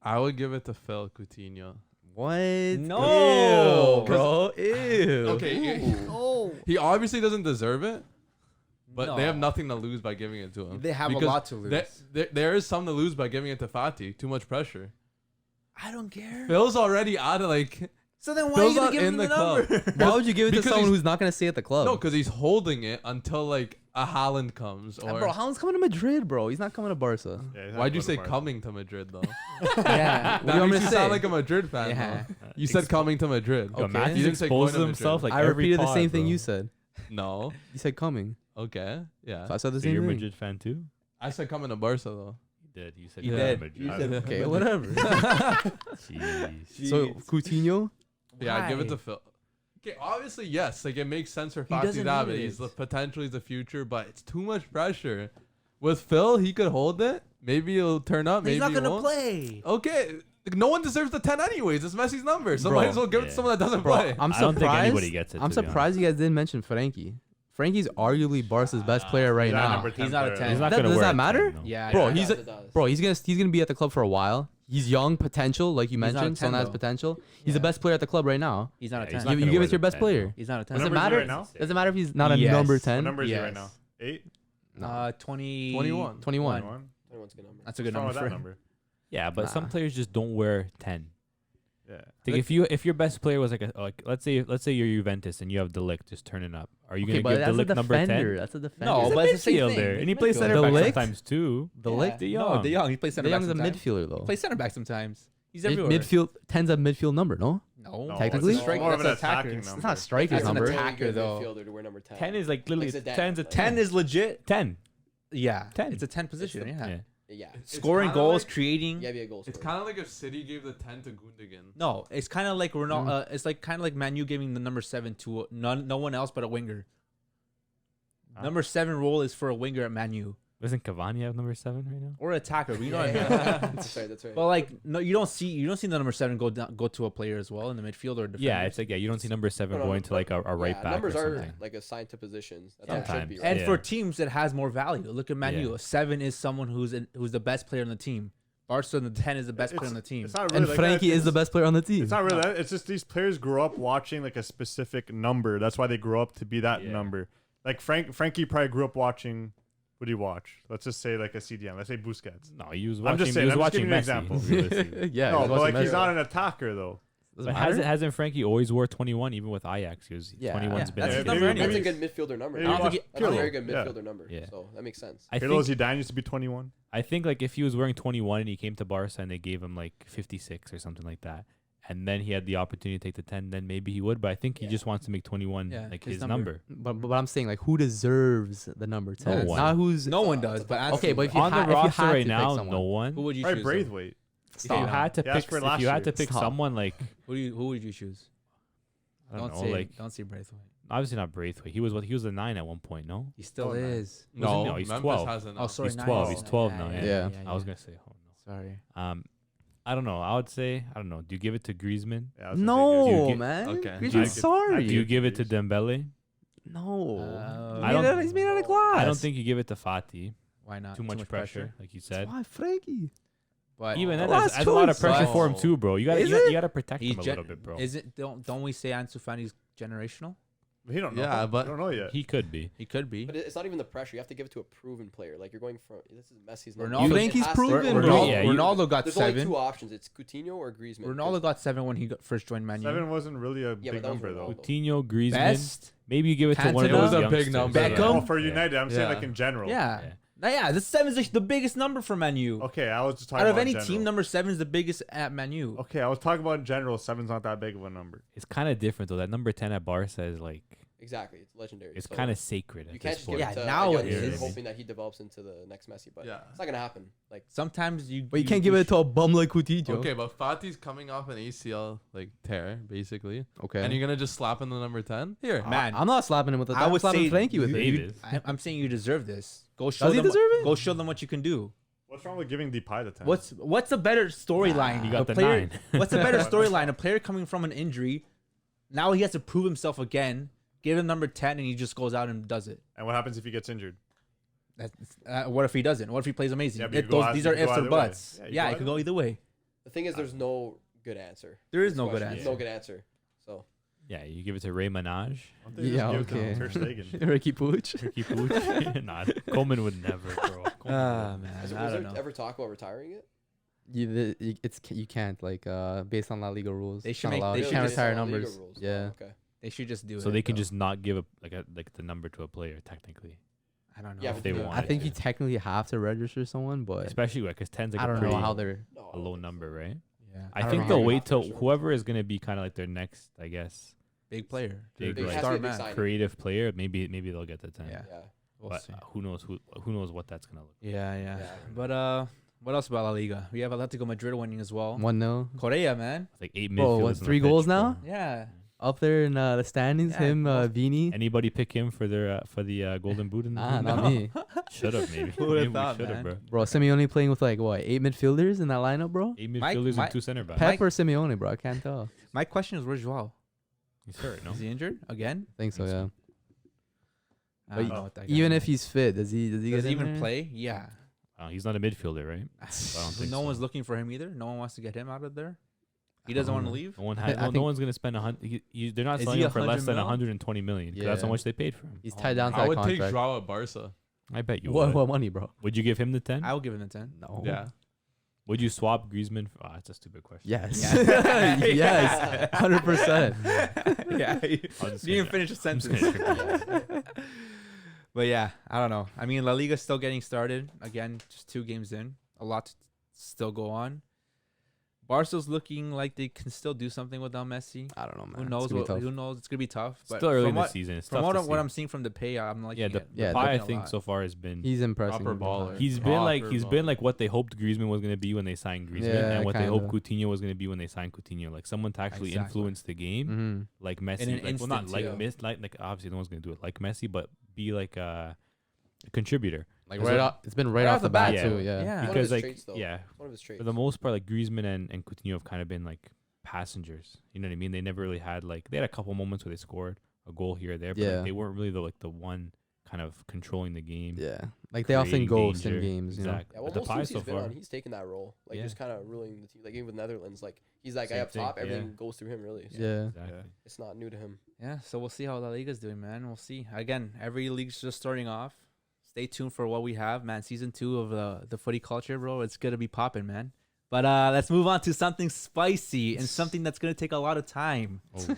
I would give it to Phil Coutinho. What? No, Ew, bro. Ew. Okay. He obviously doesn't deserve it, but they have No. nothing to lose by giving it to him. They have a Because lot to lose. There is some to lose by giving it to Fati. Too much pressure. I don't care. Phil's already out of So then why Phil's are you gonna not give in him the the club. number? Why would you give it to Because someone he's- who's not going to stay at the club? no, because he's holding it until a Haaland comes. Or Bro, Haaland's coming to Madrid, bro. He's not coming to Barca. Yeah, he's not why'd you going say to Barca. coming to Madrid though? Yeah. What That do you want me makes to you say? sound like a Madrid fan. Yeah. though. You said coming to Madrid. Okay. You Matthews didn't say going exposes to himself Madrid. like I every repeated the pod, same thing bro. you said. No. You said coming. Okay. Yeah. So I said the So same you're a thing. Madrid fan too? I said coming to Barca though. You did. You said You you're did. Madrid. You said- Okay, whatever. Jeez. So Coutinho, Yeah, I'd give it Why? to Phil. Okay, obviously yes, it makes sense for He Fati doesn't to have need it. it. He's potentially the future, but it's too much pressure. With Phil, he could hold it. Maybe he'll turn up. Maybe He's not he gonna won't. play. Okay, no one deserves the 10 anyways. It's Messi's number, so Bro. might as well give it to Yeah. someone that doesn't bro, play. I'm I don't think surprised. anybody gets it, I'm to be surprised you guys didn't mention Frankie. Frankie's arguably Barca's best player right He's not now. number 10 He's not a player. 10. He's not That- gonna does wear that a matter? 10, no. Yeah, Bro, yeah. he's It does. Bro, he's gonna be at the club for a while. He's young potential, like you He's not a mentioned. 10 Someone has though. potential. He's the Yeah. best player at the club right now. He's not a Yeah, 10. he's not You gonna give wear it to your the best 10, player. no. He's not a 10. What Does it number is he matter? right now? Doesn't matter if he's not a Yes. number What 10. number is he Yes. right now? 8? 20. 21. 21. 21? 21's a good number. That's a good What's wrong number with for that him. number? Yeah, but some Nah. players just don't wear 10. Yeah. Like if your best player was like let's say you're Juventus and you have Delic just turning up, are you Okay, gonna but give that's a Delic number 10? defender. That's a defender. No, He's a but it's the same midfielder, thing. and he plays Midfielder. center back Delic? sometimes too. The Ligt? De No, Jong. De Jong. He plays center De back Jong's a sometimes. midfielder though. Plays center back sometimes. He's Mid- everywhere. midfield 10's a midfield number, no? No, No, Technically? it's more of an That's an attacking attacker. number. It's not striker's That's an number. attacker, Good though. midfielder to wear number 10. 10 is like literally Like Zidane, 10's a like- 10 is legit. 10. Yeah, 10. It's a 10 position. Yeah. Yeah. Yeah. Scoring kinda goals, like- creating. You gotta be a goal It's scorer. kind of like if City gave the 10 to Gundogan. No, it's kind of like Ronaldo. It's like kind of like Manu giving the number 7 to no one else but a winger. Huh? Number 7 role is for a winger at Manu Doesn't Cavani have number 7 right now? or attacker. You know what I Yeah, mean? yeah. That's right. That's right. But like, no, you don't see the number 7 go to a player as well in the midfield or defender. Yeah, it's like you don't see number 7 No, no, going to like a right yeah, back numbers or are something. like assigned to positions. That's how it should Sometimes. be. and Yeah. for teams that has more value. Look at Manu. Yeah. A 7 is someone who's the best player on the team. Barca, the 10 is the best player on the team. It's not really And like Frankie that. is the best player on the team. It's not really that. It's just these players grew up watching like a specific number. That's why they grew up to be that Yeah. number. Like Frankie probably grew up watching. What do you watch? Let's just say like a CDM. Let's say Busquets. No, he was I'm watching. just saying, He was I'm just watching giving you an Messi. example. realistically. Yeah, No, he's but watching like he's Messi. not an attacker though. Doesn't But matter. hasn't Frankie always wore 21 even with Ajax? He was Yeah. 21's Yeah, been that's there. his number maybe- anyway. That's a good midfielder number. maybe I don't watch think That's a Pirlo. very good Yeah. midfielder number. Yeah. So that makes sense. I Pirlo think, Zidane used to be 21. I think like if he was wearing 21 and he came to Barca and they gave him like 56 or something like that, and then he had the opportunity to take the 10, then maybe he would. But I think he Yeah. just wants to make 21 Yeah, like his his number. number. But I'm saying like who deserves the number 10? one. Not who's No one It's does. a But tough- Okay, but if you On the if you roster had to right pick now, someone. no one. who would you Probably choose? though? Braithwaite. If you had to He asked pick, for it if last you had year. to pick Stop. someone like Who would you choose? I don't know, say like don't say Braithwaite. obviously not Braithwaite. He was the 9 at one point. No, He still Oh, man. is. No, No, he's Memphis 12. hasn't. Oh, sorry. He's nice. 12. He's 12 now. Yeah. Yeah. I was gonna say. Oh no. Sorry. I don't know. I would say I don't know. Do you give it to Griezmann? Yeah, I was gonna say Do you No, get- man. Okay. Griezmann's I sorry. Do you give it to Dembele? No. I don't- He's made out of glass. I don't think you give it to Fati. Why not? Too much pressure, like you said. Why, Frankie? But Even then, Well, that's that's a lot of choice. pressure for him But- too, bro. You Is you it? gotta protect he's him a little bit, bro. Is it? Don't we say Ansu Fati's generational? He don't know. Yeah, we but- don't know yet. He could be. He could be. But it's not even the pressure. You have to give it to a proven player. Like you're going from this is Messi's. Ronaldo- number. You think It he's has to- proven, Ronaldo, bro? Yeah, you- Ronaldo got There's only 7. two options. It's Coutinho or Griezmann. Ronaldo got 7 when he first joined Man U. 7 wasn't really a Yeah, big but that was number though. Ronaldo. Coutinho, Griezmann. Best. Maybe you give it to one of Cantona. those It was a big youngsters. number. Beckham. Oh, for United, I'm saying Yeah. like in general. Yeah. Yeah. Yeah, the 7 is like the biggest number for Man U. Okay, I was just talking Out of about any in general. team, number 7 is the biggest at Man U. Okay, I was talking about in general. 7's not that big of a number. It's kind of different though. That number 10 at Barca is like Exactly, it's legendary. it's So kind of sacred. You At can't this just give point. it to. Yeah, now again, it you're is. hoping that he develops into the next Messi, but Yeah. it's not gonna happen. Like Sometimes you. But you can't give it to a bum like Coutinho. Okay, but Fati's coming off an ACL like tear, basically. Okay. And you're gonna just slap in the number 10? Here. Man, I'm not slapping him with it. I I'm would slapping say Frankie with you- it. David. I'm saying you deserve this. Go show Does he them. deserve it? Go show them what you can do. What's wrong with giving Depay the 10? What's a better storyline? You got A the player, 9. What's a better storyline? A player coming from an injury, now he has to prove himself again. Give him number 10, and he just goes out and does it. And what happens if he gets injured? What if he doesn't? What if he plays amazing? Yeah, but you go out- These you are go ifs or either way. buts. Yeah, you Yeah, go it either could go either way. the thing is, there's no good answer. There is to no this good question. answer. There's no good answer. So Yeah, you give it to Ray Minaj. Why don't they just Yeah, give it to okay. Ter Stegen? Ricky Pooch. Ricky Puig. Nah, Coleman would never, bro. Coleman Ah, would man, was I don't there know. ever talk about retiring it? You can't like based on La Liga rules. They it's should not make- allowed. they You should can't just- retire La Liga numbers. rules. Yeah. Oh, okay. They should just do it. So they can though. just not give like the number to a player technically, I don't know. Yeah, if but they you- want. I think you technically have to register someone, but especially because 10's like I a don't pretty know how they're. No, a low number, right? Yeah, I don't think know they'll how wait you till have to whoever is gonna be kind of like their next, I guess, big player. big There like has to be a star big man. signing. creative player. Maybe they'll get the 10. Yeah, Yeah. we'll But see. who knows what that's gonna look. Yeah. Yeah. But what else about La Liga? We have Atletico Madrid winning as well. 1-0. Korea, man. It's like 8 Bro, midfielders. what, on the 3 pitch, goals bro. now? Yeah. Up there in the standings, Yeah, him, most- Vini. Anybody pick him for their for the Golden Boot? Nah, not me. Should have maybe. Who would've Maybe we thought, should have, man? bro. Bro, Simeone playing with like what 8 midfielders in that lineup, bro. 8 Mike- midfielders Mike- and 2 center backs. Pep or Simeone, bro? I can't tell. My question is, where's Joao? He's hurt, no? Is he injured again? I think so, Think so. yeah. I But don't know what that guy Even is. if he's fit, does he does get he in even there? play? Yeah. He's not a midfielder, right? I don't think No so. one's looking for him either. No one wants to get him out of there. He doesn't want to leave. No one I has. No think- one's gonna spend they're not Is selling he him for less 100 than mil? 120 million. 'Cause That's how Yeah. much they paid for him. He's tied down to I that would take contract. Joao at Barca. I bet you What would. money, bro? Would you give him the 10? I will give him a 10. No. Yeah. Would you swap Griezmann? That's a stupid question. Yes. Yeah. yes. 100%. Yeah. You I'll just didn't say finish a I'm just sentence. gonna trick you. But yeah, I don't know. I mean, La Liga's still getting started. Again, just 2 games in. A lot to still go on. Barca's looking like they can still do something without Messi. I don't know, man. Who It's knows? gonna be tough. Who knows? It's gonna be tough. But Still early from in the what, season. It's from tough to what see. I'm seeing from the pay, I'm like, Yeah, the Yeah, Pie, I looking a think lot. so far has been. He's impressing. Proper me. baller. He's been like Proper he's been like what they hoped Griezmann was gonna be when they signed Griezmann, Yeah, and what they hoped kinda. Coutinho was gonna be when they signed Coutinho. Like someone to actually Exactly. influence the game, Mhm. like Messi. In an Like, well, not instant, like yeah. like obviously no one's gonna do it like Messi, but be like a contributor. Like Is right it- off, it's been right off the bat Yeah. too. Yeah. Yeah. One of Because his like traits, though. yeah, One of his traits. for the most part, like Griezmann and Coutinho have kind of been like passengers. You know what I mean? They never really had like they had a couple moments where they scored a goal here or there, but Yeah. like, they weren't really the one kind of controlling the game. Yeah. Like they often creating ghost in danger. games. You know? Exactly. Yeah, well, But the most Pie teams so he's been far. on, he's taken that role, like Yeah. just kind of ruling the team. Like even with Netherlands, like he's that guy Same up top. thing, Everything yeah. goes through him, really. So Yeah. Exactly. it's not new to him. Yeah, so we'll see how La Liga's doing, man. We'll see. Again, every league's just starting off. Stay tuned for what we have, man. Season 2 of the Footy Culture, bro. It's gonna be popping, man. But let's move on to something spicy and something that's gonna take a lot of time. Oh,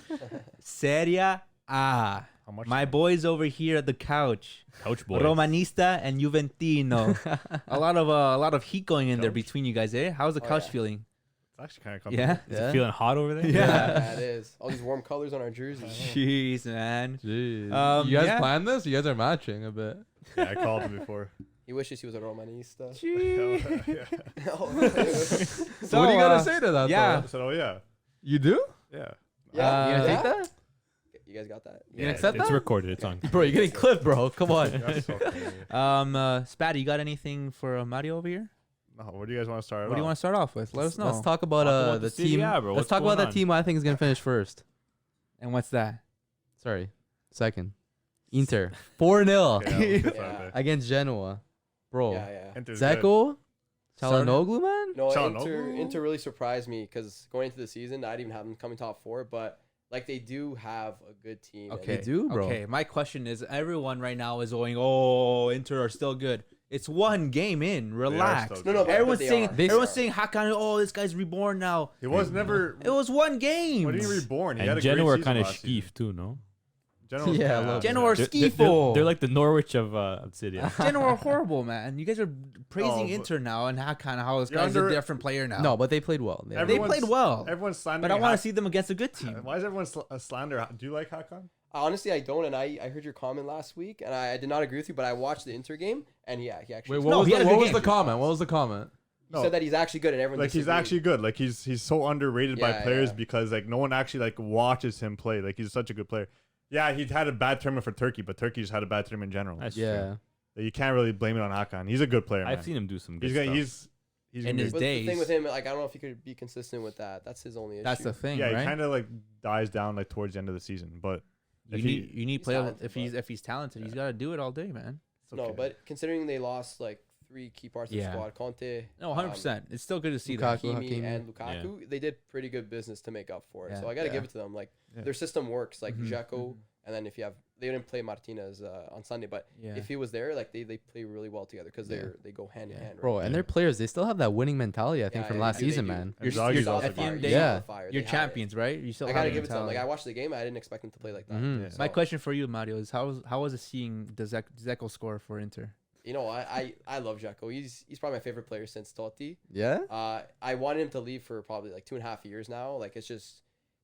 Serie A. How much? My boys over here at the couch, couch boy. Romanista and Juventino. a lot of heat going in there Couch? between you guys, eh? How's the Oh, couch yeah. feeling? It's actually kind of Yeah. Is it feeling hot over there? Yeah. Yeah, it is. All these warm colors on our jerseys. Jeez, man. Jeez. You you guys yeah. planned this? You guys are matching a bit. Yeah, I called him before. He wishes he was a Romanista. So what do you gotta say to that? yeah. I said, oh yeah, You do? yeah. Yeah, You Uh, gonna yeah. take that? You guys got that? You gonna accept It's that? recorded. It's on. Bro, you're getting clipped, bro. Come on. That's so funny. Spatty, you got anything for Mario over here? No, where do you guys want to start? What do you want to start off with? Let us know. Let's talk about Talk about the the Serie team. A, bro. Let's What's talk about going the on? team I think is gonna finish first. And what's that? Sorry, second. Inter 4-0 Yeah, we'll get Yeah. that. against Genoa, bro. Yeah. Inter's good. Zeko, Çalhanoğlu, man. No, Çalhanoğlu? Inter really surprised me because going into the season, I didn't even have them coming top 4, but like they do have a good team. and Okay. They do, bro. Okay, my question is, everyone right now is going, "Oh, Inter are still good." It's one game in. Relax. still No, but Everyone's they saying, are. everyone's saying, Hakan, oh, this guy's reborn now. He was never. It was one game. What do you mean reborn? He had And a Genoa are great kind of season last skeef too, no? season. Yeah, a little bit. Genoa are They're skeeful. they're like the Norwich of City. Genoa are horrible, man. You guys are praising but- Inter now and Hakan, how this You're guy's under- a different player now. No, but they played well. they Everyone's- played well. Everyone's But slandering. I want to Hak- see them against a good team. Why is everyone slander? Do you like Hakan? Honestly, I don't, and I heard your comment last week, and I did not agree with you, but I watched the Inter game, and yeah, he actually Wait, No, what he had a good was game. the comment? What was the comment? he said that he's actually good, and everyone Like he's disagreed. actually good. Like he's so underrated by Yeah, players yeah. because like no one actually like watches him play. Like he's such a good player. Yeah, he had a bad tournament for Turkey, but Turkey just had a bad tournament in general. That's Yeah, true. You can't really blame it on Hakan. He's a good player. I've man. seen him do some good He's stuff. gonna, he's In gonna his be- But the thing days. with him, like I don't know if he could be consistent with that. That's his only issue. That's the thing, yeah, right? he kind of like dies down like towards the end of the season. But if he- You need he's play talented, if he's talented, he's got to do it all day, man. it's No, okay. but considering they lost like 3 key parts of Yeah. the squad, Conte, No, 100%. It's still good to see that. Lukaku. Hakimi, Hakimi. and Lukaku, they did pretty good business to make up for it. Yeah. So I got to Yeah. give it to them. Like Yeah. their system works. Like Mhm. Dzeko, and then if you have, they didn't play Martinez on Sunday, but Yeah. if he was there, like they play really well together because Yeah. they go hand in Yeah. hand. Right? bro. And their players, they still have that winning mentality. I think Yeah, from yeah, last they do. season, man. And You're- Zaghi's you're- also at the fire. end of the day, Yeah. You're champions, right? You still I have gotta that give it to them. Like I mentality. watched the game, I didn't expect them to play like that. Mhm. Yeah. My So, question for you, Mario, is how was it seeing the Dzeko score for Inter? You know, I love Dzeko. He's probably my favorite player since Totti. Yeah. I wanted him to leave for probably like 2.5 years now. Like it's just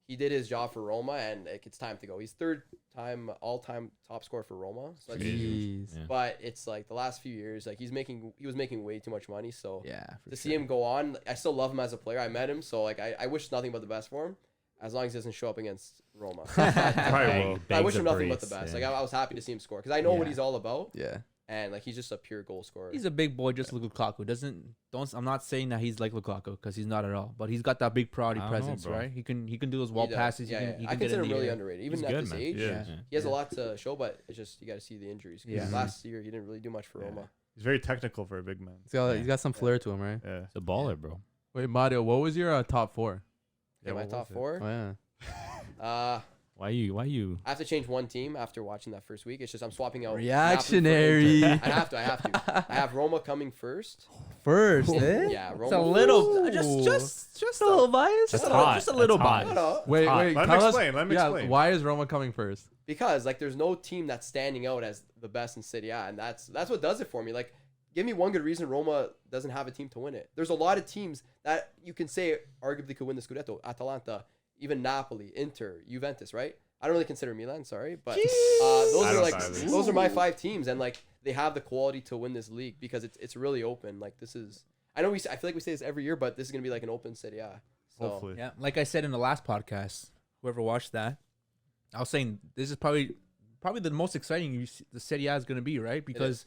he did his job for Roma, and like it's time to go. He's third time all-time top scorer for Roma. So that's huge. Jeez. Yeah. But it's like the last few years, like he was making way too much money. So Yeah, to see him go on, I still love him as a player. I met him, so like I wish nothing but the best for him, as long as he doesn't show up against Roma. Probably will. I wish him Begs a nothing but the brace, best. yeah. Like I was happy to see him score because I know what Yeah. he's all about, Yeah. and like he's just a pure goal scorer. He's a big boy, just like Lukaku. I'm not saying that he's like Lukaku because he's not at all. But he's got that big priority I don't know, presence, bro. right? He can do those wall He does. passes. Yeah, he yeah. can, he I can get consider in him the really air. underrated, even He's at good, this man. age. Yeah. He has a lot to show, but it's just you got to see the injuries. 'Cause Yeah. last year he didn't really do much for Yeah. Roma. He's very technical for a big man. He's got some flair to him, right? Yeah. It's a baller, bro. Wait, Mario, what was your top 4? Okay, my what top was it? four. Oh yeah. Why you? I have to change one team after watching that first week. It's just I'm swapping out Reactionary. Napoli for Inter. I have to. I have Roma coming first. First, eh? Yeah, Roma. It's a little, Ooh. just a little biased. That's a hot. just a little That's hot. biased. No, Wait, hot. wait. Let him tell us- explain, let him yeah, explain. why is Roma coming first? because like there's no team that's standing out as the best in Serie A, and that's what does it for me. Like, give me one good reason Roma doesn't have a team to win it. There's a lot of teams that you can say arguably could win the Scudetto. Atalanta, even Napoli, Inter, Juventus, right? I don't really consider Milan, sorry, but those I are don't like either. those are my 5 teams, and like they have the quality to win this league because it's really open. Like this is, I know I feel like we say this every year, but this is gonna be like an open Serie A. So, Hopefully. Yeah, like I said in the last podcast, whoever watched that, I was saying this is probably the most exciting the Serie A is going to be, right? Because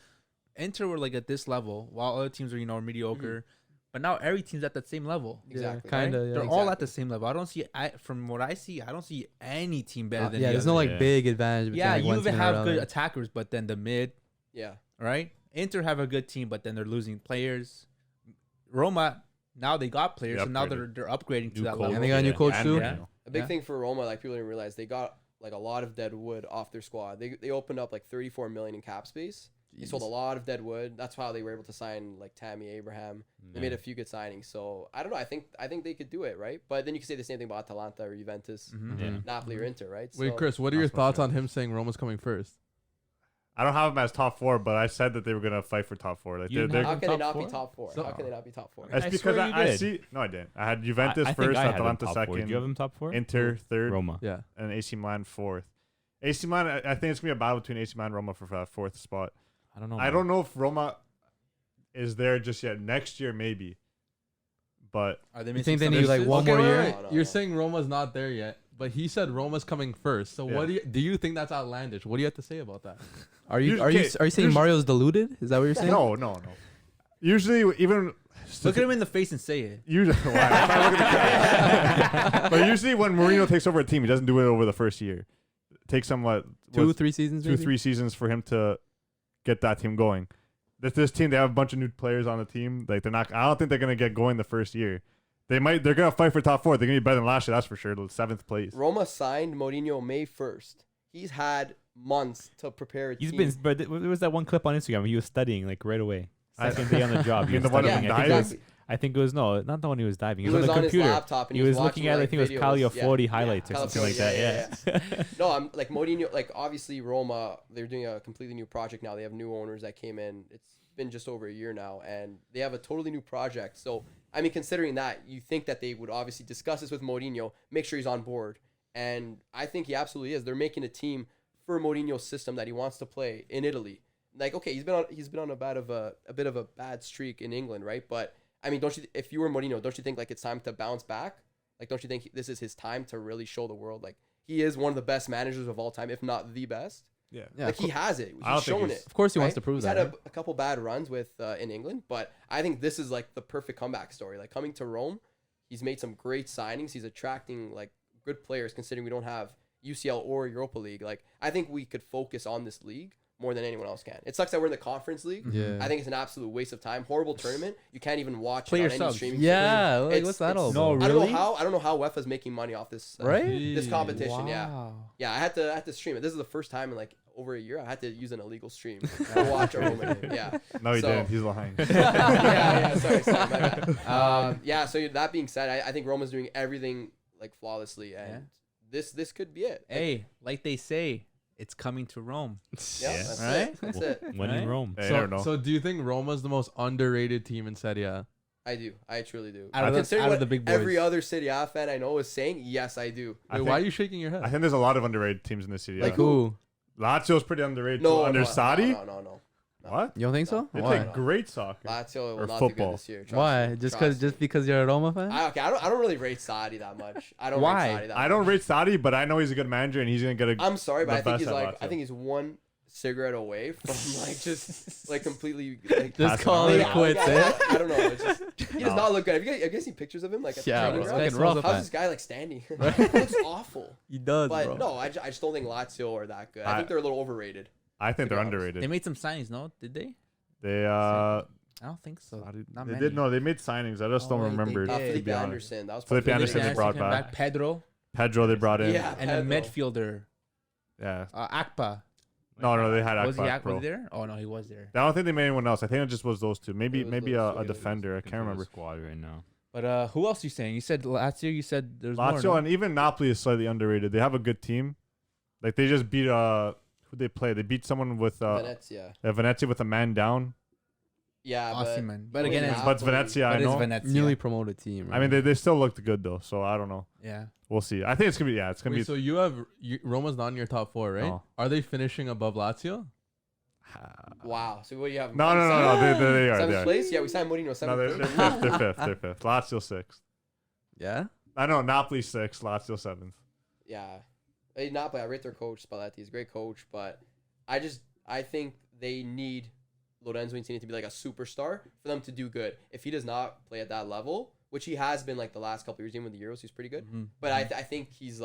Inter were like at this level, while other teams are mediocre. But now every team's at that same level. Exactly. Kind of. They're Yeah. all at exactly. the same level. I don't see, from what I see, I don't see any team better than Yeah. the There's other. no like Yeah. big advantage. Between, Yeah, like, you one even team or have another. good attackers, but then the mid, yeah. right? Inter have a good team, but then they're losing players. Roma, now they got players, They so now upgraded. they're upgrading to New that coach. level. And they got a new coach and too. Bruno. A big Yeah. thing for Roma, like people didn't realize, they got like a lot of dead wood off their squad. They opened up like 34 million in cap space. They sold a lot of dead wood. That's how they were able to sign like Tammy Abraham. They made a few good signings. So I don't know. I think they could do it, right? But then you can say the same thing about Atalanta or Juventus, Mhm. Yeah. Napoli or Inter, right? Wait, So, Chris, what are your That's my thoughts on favorite. him saying Roma's coming first? I don't have him as top 4, but I said that they were gonna fight for top 4. Like You didn't they're how have can they top not four? be top 4? So- How can they not be top 4? That's I because swear you I did. see. No, I didn't. I had Juventus I think first, I had them Atalanta top 4. second, Do you have them top 4? Inter third, Roma. Yeah. and AC Milan 4th. AC Milan, I think it's gonna be a battle between AC Milan and Roma for that 4th spot. I don't know. I don't know if Roma is there just yet. Next year maybe, but Are they You missing think they some need like pieces? one more wait, year? wait. No, You're no. saying Roma's not there yet, but he said Roma's coming first. So Yeah. what do you think that's outlandish? What do you have to say about that? Are you Okay, saying usually- Mario's deluded? Is that what you're saying? no. Usually, even Look at him in the face and say it. Usually, but usually when Mourinho takes over a team, he doesn't do it over the first year. It takes him what 2-3 seasons. two, maybe? 3 seasons for him to get that team going. This team, they have a bunch of new players on the team. Like they're not. I don't think they're gonna get going the first year. They're gonna fight for top 4. They're gonna be better than last year. That's for sure. The 7th place. Roma signed Mourinho May 1st. He's had months to prepare a He's team. been, but there was that one clip on Instagram where he was studying like right away. Second day on the job. You He mean was the one studying. that I think, died? it was, I think it was no, not the one he was diving. He He was was on on the his computer. laptop and He was looking watching, at, I like, think it was videos. Calio Yeah. 40 highlights or Calio something like 40, that. Yeah. No, I'm like Mourinho. Like obviously Roma, they're doing a completely new project now. They have new owners that came in. It's been just over a year now, and they have a totally new project. So I mean, considering that, you think that they would obviously discuss this with Mourinho, make sure he's on board, and I think he absolutely is. They're making a team for Mourinho's system that he wants to play in Italy. Like, okay, he's been on a bit of a bad streak in England, right? But I mean, if you were Mourinho, don't you think like it's time to bounce back? Like, don't you think this is his time to really show the world like he is one of the best managers of all time, if not the best? Yeah. Like he has it. I don't He's think shown he's- it. Of course, he wants right? to prove He's that. had right? a couple bad runs with in England, but I think this is like the perfect comeback story. Like coming to Rome, he's made some great signings. He's attracting like good players, considering we don't have UCL or Europa League. Like I think we could focus on this league more than anyone else can. It sucks that we're in the Conference League. Yeah. I think it's an absolute waste of time. Horrible tournament. You can't even watch Play it your on any subs. streaming. Yeah, service. like, what's that all No, about? really? I don't know how UEFA's making money off this. Right? This competition. Yeah. Wow. Yeah, I had to stream it. This is the first time in like over a year I had to use an illegal stream to watch a Roma game. Yeah. No, he So- didn't. He's lying. yeah. Sorry, my bad. Yeah. So that being said, I think Roma's doing everything like flawlessly, and this could be it. Like, Hey, like they say, it's coming to Rome. yeah, Yeah. that's Right? it. That's it. When in Right? Rome. Hey, I don't know. So do you think Roma's the most underrated team in Serie A? I do. I truly do. Out of the- Considering out of what the big boys. every other Serie A fan I know is saying, yes, I do. Wait, why are you shaking your head? I think there's a lot of underrated teams in this city. Like yeah. who? Lazio's pretty underrated. No, too. Under no, Sadi. No. What? You don't think so? They Why? play great soccer. Lazio will Or not do football. good this year. trust Why? me, Just trust me. because you're a Roma fan? I don't really rate Sadi that much. I don't Why? rate Sadi that I don't much. rate Sadi, but I know he's a good manager and he's gonna get a. I'm sorry, but the I think best he's at like Lazio. I think he's one cigarette away from like just like completely like Just Passing call on. it Yeah, quits, like, eh? I don't know. It's just, he does No. not look good. Have you guys seen pictures of him like at the Yeah, training bro. ground? It's looking rough, How's man. this guy like standing? It looks awful. He does, But bro. no, I just don't think Lazio are that good. I think they're a little overrated. I think to be they're honest. underrated. They made some signings, no? Did they? They I don't think so. Not they many. did no. They made signings. I just don't Oh, they remember. did. To Felipe be honest. Anderson. That was Felipe probably Anderson they brought came back. Pedro Pedro they brought in. Yeah, and a Pedro. midfielder, Yeah. Akpa. No, they had Was he Akbak, was bro. he there? Oh no, he was there. I don't think they made anyone else. I think it just was those two. Maybe It was maybe those two, a yeah, defender. I can't remember. Squad right now. But who else you saying? You said Lazio. You said there's Lazio more. and even Napoli is slightly underrated. They have a good team. Like they just beat who they play. They beat someone with Venezia. Venezia with a man down. Yeah, but Osimhen. But Wait, again, nah. it's, But it's Venezia, I but it's know. Venezia. Newly promoted team. I mean, they still looked good though. So I don't know. Yeah. We'll see. I think it's gonna be it's gonna Wait, be. so you have Roma's not in your top 4, right? No. Are they finishing above Lazio? wow. So what do you have? No. They are. Seventh They are. place? Yeah, we signed Mourinho No, seventh they're place. fifth. They're fifth. They're fifth. Lazio sixth. Yeah? I know Napoli sixth. Lazio seventh. Yeah. Not but I rate their coach, Spalletti. He's a great coach, but I think they need Lorenzo Insigne to be like a superstar for them to do good. If he does not play at that level, which he has been like the last couple of years, even with the Euros, he's pretty good. Mhm. But I think he's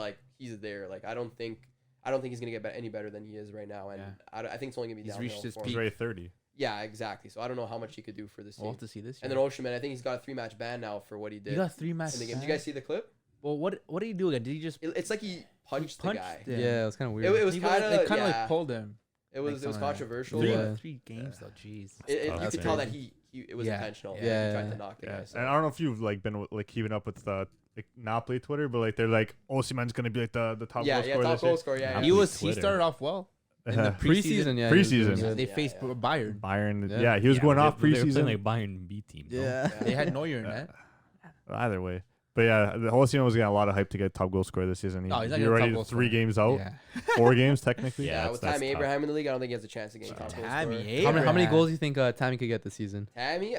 there. Like I don't think he's gonna get any better than he is right now, and Yeah. I think it's only gonna be He's downhill reached his for him. He's rated 30. Yeah, exactly. So I don't know how much he could do for this team. We'll have to see this. And year. then Osimhen, I think he's got a 3-match ban now for what he did You got 3 matches. in the game. Did you guys see the clip? Well, what did he do again? Did he just It's like he punched the guy. him? Yeah, it was kind of weird. It was He kind they of like pulled him. It was something like that. controversial. Three- but Three games though. Jeez. you tough. could That's tell that crazy. it was Yeah. intentional. Yeah. He tried to knock the guy. So. And I don't know if you've like been like keeping up with the Napoli Twitter, but like they're like Osimhen's gonna be like the top Yeah, goal yeah, scorer top this year. goal scorer. Yeah, Napoli He yeah. was. He Twitter. started off well. In the Preseason, yeah. he was Preseason. doing Yeah, good. they Yeah, faced yeah. Bayern. Bayern. Yeah. Yeah, he was going off They were preseason. playing like Bayern B team. though. Yeah. They had Neuer in that. Either way. But yeah, the Osimhen was getting a lot of hype to get top goal scorer this season. No, he's not He getting already top goal 3 scorer. games out, Yeah. 4 games technically. Yeah, Yeah, with that's Tammy tough. Abraham in the league, I don't think he has a chance against top goal Tammy scorer. How many Abraham. goals do you think Tammy could get this season? Tammy,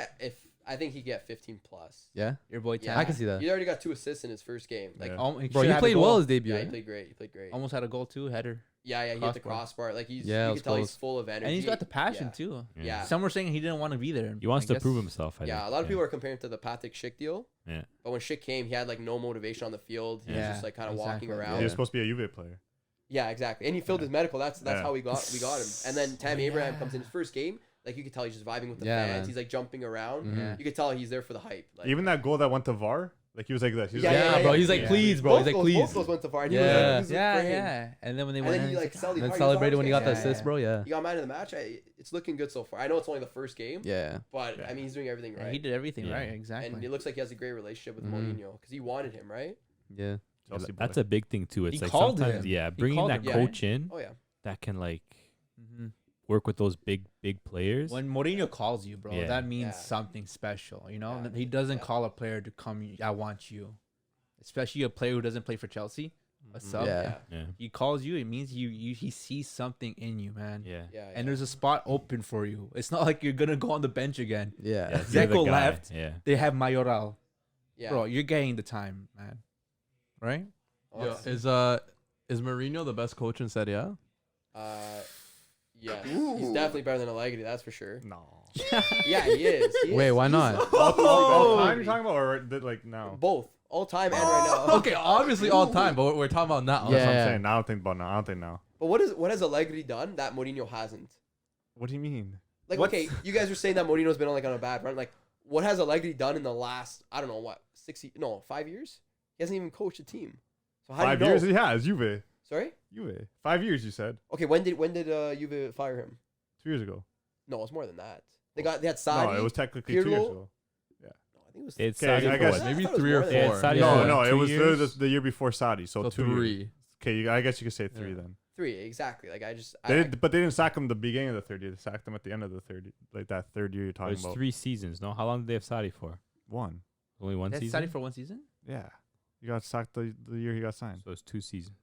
I think he get 15 plus. Yeah? Your boy Yeah, Tammy. I can see that. He already got 2 assists in his first game. Like, Yeah. Bro, Bro, he played well his debut. yeah, he eh? played great. He played great. Almost had a goal too, header. Yeah, he hit the crossbar. Like you Yeah, it can was tell he's close. full of energy. And he's got the passion Yeah. too. Yeah. Some were saying he didn't want to be there. He wants I to guess- prove himself. I Yeah, think. a lot of people are comparing him to the Patrick Schick deal. Yeah. But when Schick came, he had like no motivation on the field. He was Yeah, just like kind of walking exactly. around. He was supposed to be a Juve player. Yeah, exactly. And he filled his medical. That's Yeah. how we got him. And then Tammy Abraham comes in his first game. Like you could tell he's just vibing with the Yeah, fans. man. He's like jumping around. Mhm. Yeah. You could tell he's there for the hype. Like, Even that goal that went to VAR, like he was like this. He was Yeah, like, Yeah, bro. He's like, Yeah. please, bro. He's like, both please. those went to far. And he Yeah. was like, Yeah, praying. yeah. And then when they And went then in, he like he's celebrated. Then hard. celebrated when he got Yeah, the assist, yeah. bro. Yeah. He got man of the match. It's looking good so far. I know it's only the first game, Yeah. but Yeah. I mean he's doing everything yeah, right. he did everything Yeah. right, exactly. And it looks like he has a great relationship with Mhm. Mourinho because he wanted him, right? Yeah. Chelsea boy. That's a big thing too. It's He like called sometimes, him. yeah, He bringing called that him, coach in Oh yeah. that can like Mhm. work with those big players. When Mourinho calls you, bro, Yeah. that means Yeah. something special. You know, Yeah. he doesn't Yeah. call a player to come. I want you, especially a player who doesn't play for Chelsea. A sub. Yeah. yeah, He calls you. It means he sees something in you, man. yeah, Yeah. And there's a spot open for you. It's not like you're gonna go on the bench again. Yeah. yeah. you're the Zeko guy, left. Yeah, They have Mayoral, yeah. bro. You're getting the time, man. Right? Yo, Honestly. is Mourinho the best coach in Serie A? Yes. He's definitely better than Allegri, that's for sure. No. Yeah, he is. He Wait, is. why He's- not? All time you're talking about, or like now? Both. All time and right now. Okay, obviously all time, but we're talking about now. That's what Yeah. I'm saying. I don't think about now. I don't think now. But what has Allegri done that Mourinho hasn't? What do you mean? Like, What's- okay, you guys are saying that Mourinho's been on a bad run. Like, what has Allegri done in the last, I don't know, 5 years? He hasn't even coached a team. So how 5 do you know? years he has. Juve. Sorry? Juve. 5 years you said. Okay, when did Juve fire him? 2 years ago. No, it's more than that. They had Sadi. No, it was technically 2 years Pirlo. ago. No, I think it was. it's Okay, Saudi I for guess- what? Maybe I thought it was 3 or more 4. than Yeah, Saudi No, for no, it 2 was literally years? the year before Sadi, so, So 2 years. 3. Okay, I guess you could say 3 Yeah. then. 3, exactly. Like, But they didn't sack him the beginning of the third year. They sacked him at the end of the third, like that third year you're It talking was about. 3 seasons. No, how long did they have Saudi for? 1. Only 1 That's season. Saudi for one season. Yeah. He got sacked the year he got signed. So it's 2 seasons.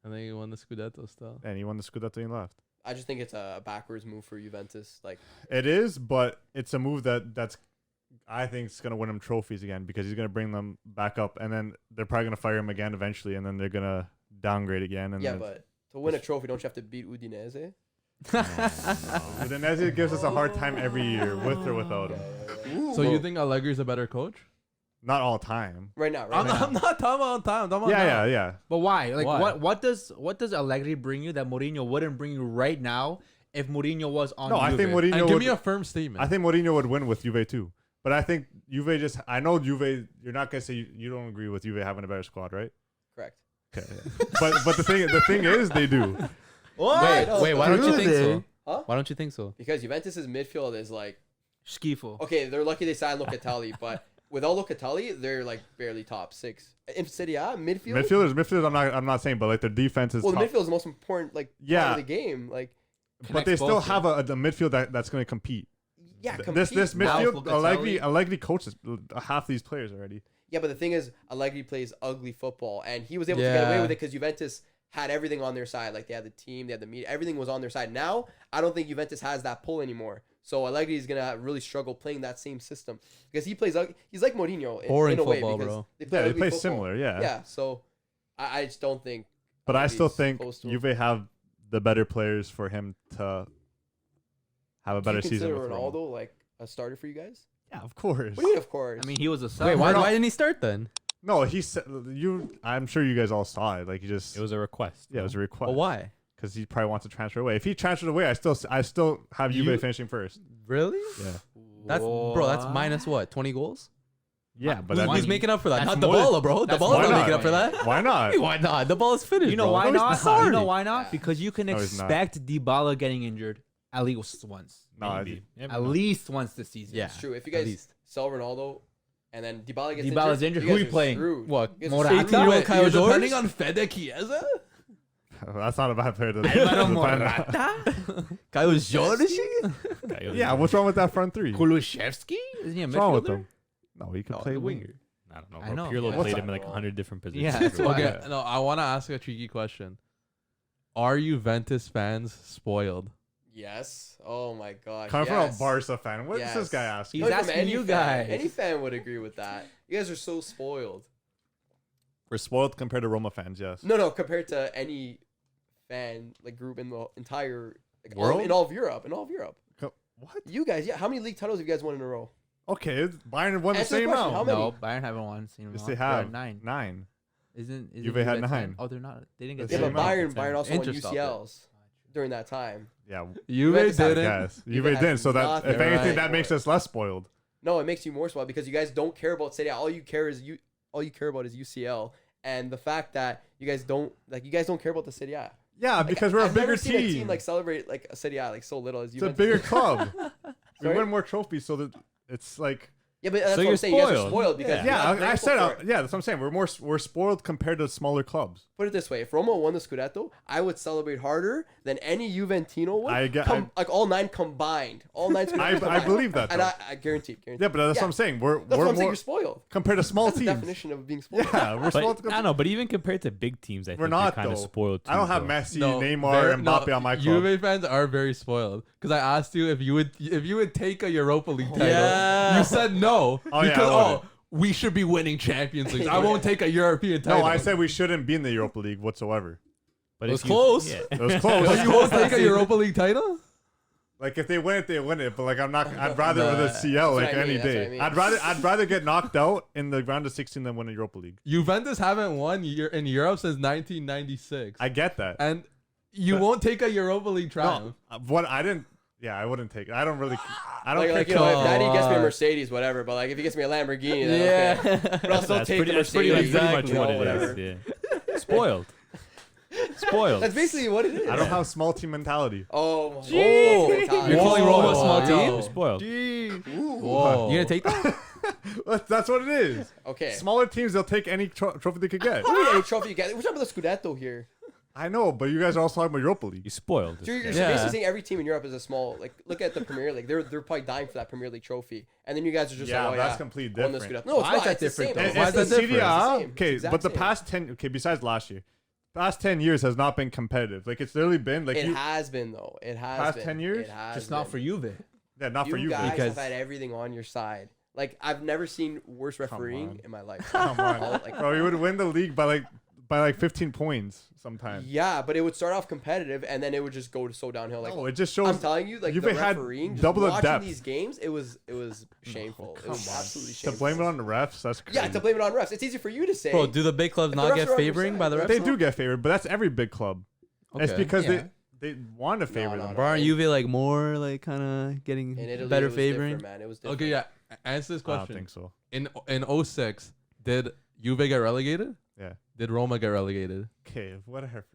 And then he won the Scudetto still. And he won the Scudetto and left. I just think it's a backwards move for Juventus. Like, It is, but it's a move that's I think it's gonna win him trophies again because he's gonna bring them back up, and then they're probably gonna fire him again eventually, and then they're gonna downgrade again. And yeah, then but to win a trophy, don't you have to beat Udinese? Udinese gives us a hard time every year, with or without him. So you think Allegri's a better coach? Not all time. Right now, right I'm now. not talking about time. I'm talking about Yeah, now. yeah. But why? Like, Why? what does Allegri bring you that Mourinho wouldn't bring you right now if Mourinho was on? No, I Juve? think Mourinho. And give would, me a firm statement. I think Mourinho would win with Juve too. But I think Juve just. I know Juve. You're not gonna say you don't agree with Juve having a better squad, right? Correct. Okay. but the thing is they do. Wait, why don't you think so? Huh? Why don't you think so? Because Juventus's midfield is like, Schifo. okay, they're lucky they signed Locatelli, but without Locatelli, they're like barely top 6 in Serie A midfield. Midfielders. I'm not saying, but like their defense is. Well, the top. midfield is the most important part Yeah. of the game. Like, But they still both, have a midfield that's going to compete. yeah, This compete. Now midfield, Locatelli- Allegri coaches half these players already. Yeah, but the thing is, Allegri plays ugly football, and he was able to get Yeah. away with it because Juventus had everything on their side. Like, they had the team, they had the media, everything was on their side. Now, I don't think Juventus has that pull anymore. So Allegri is gonna really struggle playing that same system because he plays. He's like Mourinho Boring in a way football, because bro. they play Yeah, they ugly play football. similar. Yeah. Yeah, so I just don't think. But I still Allegri's think close to him. Juve have the better players for him to have a Do you better season. consider With Roma. Ronaldo like a starter for you guys? Yeah, of course. What do you mean, of course? I mean, he was a sub. Wait, why not- didn't he start then? No, he said I'm sure you guys all saw it. Like he just. It was a request. Yeah, it was a request. Well, why? Because he probably wants to transfer away. If he transfers away, I still have Juve You- finishing first. Really? Yeah. That's bro. That's minus what? 20 goals? Yeah, but Who's that's making up for that? That's Not the more- ball, bro. The that's ball's more not than- making up for that. why not? Hey, why not? The ball is finished. You know bro. why No, he's not? You starting. know why not? Yeah. Because you can No, he's not. expect Dybala getting injured at least once. No, Maybe. Yeah, At least once this season. Yeah. It's true. If you at guys least. sell Ronaldo and then Dybala gets Dybala's injured, you who guys you are playing? screwed. What? You guys are Morata? screwed. 18-year-old Wait, Kyle you're George? depending on Fede Chiesa? That's not a bad player. Alvaro To Morata? Kyle George? Yeah, what's wrong with that front three? What's Kulusevski? Isn't he a wrong with midfielder? them? No, he could No, play the winger. I don't know. I Bro. know. Pirlo Yeah. played him in like 100 different positions. Yeah, that's why. Okay, no, I want to ask a tricky question. Are Juventus fans spoiled? Yes. Oh my god. Coming yes. from a Barca fan, what is Yes. this guy asking? He's Coming from asking any you fan. guys. Any fan would agree with that. You guys are so spoiled. We're spoiled compared to Roma fans, yes. No, compared to any fan like group in the entire World? in all of Europe. What? You guys, yeah. How many league titles have you guys won in a row? Okay, Bayern won the Answer the same question, how round. many? No, Bayern haven't won. Seen Yes, them they all. They're have at 9. 9. Isn't Juve had 10? 9. Oh, they're not. They didn't get The Yeah, same but amount. Bayern also won Inter stopped it. UCLs during that time. Yeah, Juve Juventus had- didn't. yes, Juve has didn't. So that nothing if anything, right. that makes us less spoiled. No, it makes you more spoiled because you guys don't care about Serie A. All you care about is UCL, and the fact that you guys don't care about the Serie A. Yeah, Like, because we're a I've never bigger seen a team team. like celebrate like a Serie A like so little as It's a Juventus. bigger club. We Sorry? win more trophies, so that it's like. Yeah, but that's So what you're I'm saying. You guys are spoiled. spoiled because Yeah, you're not I said. grateful for it. Yeah, that's what I'm saying. We're spoiled compared to smaller clubs. Put it this way: if Roma won the Scudetto, I would celebrate harder than any Juventino would. Like all 9 combined. All 9 Scudettos I believe that. and Though. I guarantee. Yeah, but that's what I'm saying. We're That's what I'm saying. more You're spoiled. compared to small That's the teams. definition of being spoiled. Yeah, we're spoiled. But I don't know. But even compared to big teams, I We're think not, they're kind of though. spoiled. Too, I don't have though. Messi, No, Neymar, and Mbappe on my club. Juve fans are very spoiled because I asked you if you would take a Europa League title. Yeah. You said no Oh, yeah, because I wouldn't. we should be winning Champions Leagues. I won't take a European title. No, I said we shouldn't be in the Europa League whatsoever. But It was if you- close. Yeah. It was close. But you won't take a Europa League title. Like if they win it, they win it. But like I'd rather Nah. with a CL like That's what I any mean, that's what I day. mean. I'd rather get knocked out in the round of 16 than win a Europa League. Juventus haven't won in Europe since 1996, I get that. and you But- won't take a Europa League triumph. What I didn't. Yeah, I wouldn't take it. I don't really. I don't Like, care. you know, if Daddy gets me a God. Mercedes, whatever. But like, if he gets me a Lamborghini, then Yeah. okay. But I'll still That's take pretty, the that's pretty, Mercedes. pretty much Exactly. you know, what it whatever. is. Yeah. Spoiled. Spoiled. That's basically what it is. I don't have small team mentality. Oh, You're calling Roma a small Whoa. team? You're spoiled. Whoa. You gonna take that? That's what it is. Okay. Smaller teams, they'll take any trophy they could get. How many trophy you get? We're talking about the Scudetto here. I know, but you guys are also talking about Europa League. You spoiled. So you're Yeah. basically saying every team in Europe is a small. Like, look at the Premier League. They're probably dying for that Premier League trophy, and then you guys are just Yeah, like, oh that's yeah, completely won the different. Scudetto. No, it's Why is not. that It's the different, same. though? And Why it's is the that Serie different? A. It's the same. Okay, Exact but the same. past 10. Okay, besides last year, past 10 years has not been competitive. Like it's literally been like It you. has been though. It has Past been. 10 years? It has Just not been. for Juve. Yeah, not for You you. guys because- have had everything on your side. Like I've never seen worse refereeing on. in my life. Come on, Like, bro. You would win the league by like 15 points sometimes. yeah, but it would start off competitive and then it would just go so downhill. Like No, it just shows. I'm telling you, like Juve the had refereeing, just double the watching depth. these games, it was shameful. It was Come on. absolutely To shameful. blame it on the refs, that's crazy. Yeah, to blame it on refs. It's easy for you to say. Bro, do the big clubs If the not refs get are on your favoring side, by the the refs? They refs do get favored, but that's every big club. It's Okay. because Yeah. they want to favor no, them. no. But aren't Juve like more like kind of getting in Italy, better it was favoring? different, man. It was different. Okay, yeah. Answer this I don't question. think so. In 06, did Juve get relegated? Yeah. Did Roma get relegated? Okay, whatever.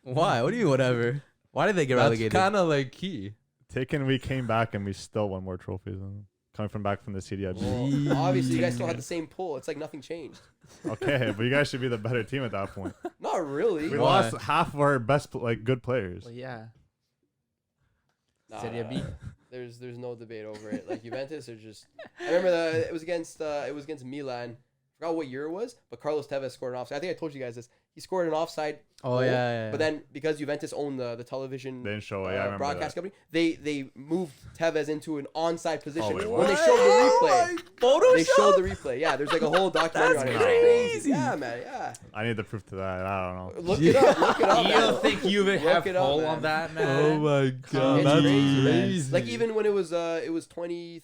Why? What do you mean whatever? Why did they get That's relegated? kind of like key. Taken, we came back and we still won more trophies than them. Coming from back from the Serie A. Well, obviously, you guys still had the same pull. It's like nothing changed. Okay, but you guys should be the better team at that point. Not really. We Why? lost half of our best good players. Well, yeah. Nah, Serie B. There's no debate over it. Like Juventus are just. I remember it was against Milan. Forgot what year it was, but Carlos Tevez scored an offside. I think I told you guys this. He scored an offside. Oh goal, yeah. But then because Juventus owned the television They didn't show it. Yeah, I remember broadcast that. company, they moved Tevez into an onside position. wait, when what? they showed the replay, Photoshop. they showed the replay. Yeah, there's like a whole documentary That's on it. crazy. Yeah, man. Yeah. I need the proof to that. I don't know. Look it up. Look it up. You man. don't think Juve Look have it up, pull man. on that, man? Oh my god, It's that's crazy, man. crazy. Like even when it was 14-15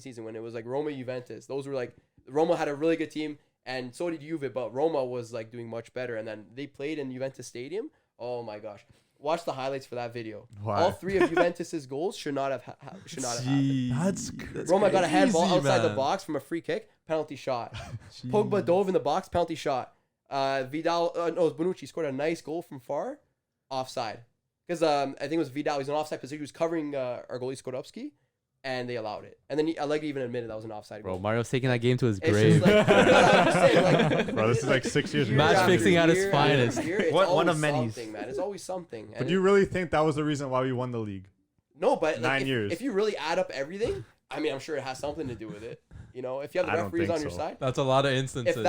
season when it was like Roma Juventus, those were like Roma had a really good team and so did Juve, but Roma was like doing much better. And then they played in Juventus Stadium. Oh my gosh, watch the highlights for that video. Why? All three of Juventus's goals should not have happened. Gee, That's Roma got a handball crazy, outside the man. box from a free kick, penalty shot. Pogba dove in the box, penalty shot. Vidal, it was Bonucci scored a nice goal from far, offside. Because I think it was Vidal. He was in offside position. He was covering our goalie Skodowski, and they allowed it. And then Allegri even admitted that was an offside Bro, goal. Mario's taking that game to his It's grave. just like, no, I'm just saying, like, Bro, this is like 6 years ago. Match after fixing at its year finest. after year, it's One always of many. something, man. It's always something. But And do you really think that was the reason why we won the league? no, but like, 9 years. If you really add up everything, I mean, I'm sure it has something to do with it. You know, if you have the I don't referees think on your so. side. That's a lot of instances. If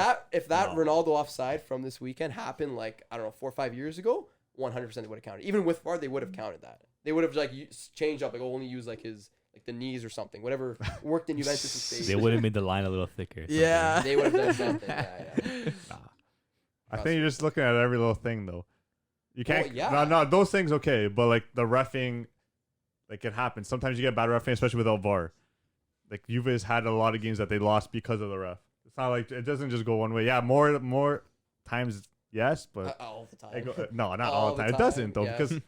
that No. Ronaldo offside from this weekend happened like I don't know 4 or 5 years ago, 100% they would have counted. Even with VAR, they would have counted that. They would have like changed up, like only use like his like the knees or something, whatever worked in Juventus' favor. They would have made the line a little thicker. Yeah. They would have done something. Yeah. I think you're just looking at every little thing, though. You can't. Well, yeah. No, those things okay, but like the reffing, like it happens. Sometimes you get bad reffing, especially with El VAR. Like Juve's had a lot of games that they lost because of the ref. It's not like it doesn't just go one way. Yeah, more times, yes, but all the time. no, not all the time. It doesn't though, yes. because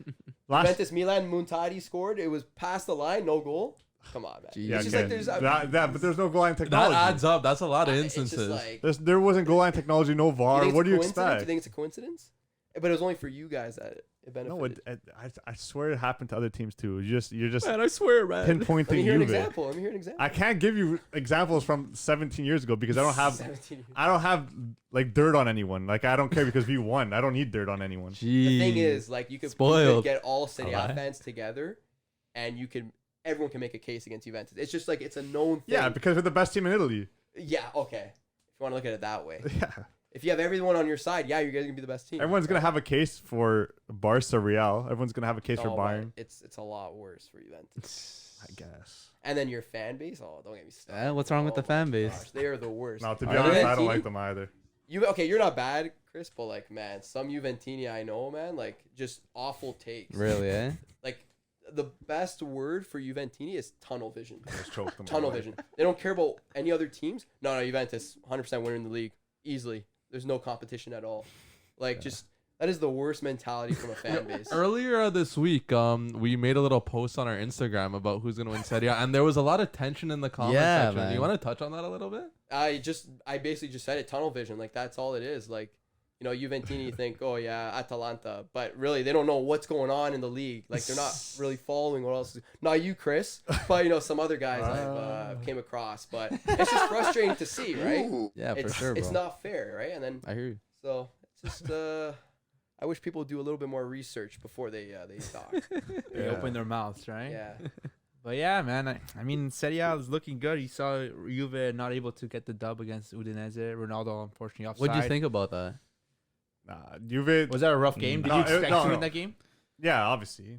last Juventus Milan Muntari scored. It was past the line, no goal. Come on, man. yeah, It's just like there's but there's no goal line technology. That adds up. That's a lot of it's just instances. like, There wasn't goal line technology, no you VAR. think it's What do a you coincidence? expect? You think it's a coincidence? But it was only for you guys that it benefited. No, I swear it happened to other teams too. You're just Man, I swear, man. Let me pinpointing hear an Juve. example. Let me hear an example. I can't give you examples from 17 years ago because I don't have 17 years. I don't have like dirt on anyone. Like I don't care because we won. I don't need dirt on anyone. The thing is, like, you could Spoiled. get all Serie A Alright. fans together, and everyone can make a case against Juventus. It's just like it's a known thing. Yeah, because we're the best team in Italy. Yeah. Okay. If you want to look at it that way, Yeah, if you have everyone on your side, yeah, you guys are gonna be the best team. everyone's gonna have a case for Barca, Real. Everyone's gonna have a case for No, Bayern. but it's a lot worse for Juventus. I guess. And then your fan base. Oh, don't get me started. What's wrong with the my fan base? gosh, they are the worst. No, to be Are honest, they? I don't like them either. Okay, you're not bad, Chris, but like, man, some Juventini I know, man, like just awful takes. Really, eh? Like the best word for Juventini is tunnel vision. Just choke them. Tunnel away. vision. They don't care about any other teams. No, Juventus, 100% winner in the league easily. There's no competition at all. Like just that is the worst mentality from a fan base. Earlier this week, we made a little post on our Instagram about who's gonna win Serie A, and there was a lot of tension in the comment Yeah, section. man. You want to touch on that a little bit? I basically just said it. Tunnel vision. Like that's all it is. Like, you know, Juventini think, oh yeah, Atalanta, but really they don't know what's going on in the league. Like they're not really following what else. Not you, Chris, but you know some other guys I've came across. But it's just frustrating to see, right? Yeah, for It's, sure, bro. it's not fair, right? And then I hear you. so it's just I wish people would do a little bit more research before they talk. They open their mouths, right? Yeah. But yeah, man. I mean, Serie A is looking good. You saw Juve not able to get the dub against Udinese. Ronaldo, unfortunately, offside. What'd you think about that? Nah, Juve. Was that a rough game? Did No, you it- expect no, to win no. that game? Yeah, obviously.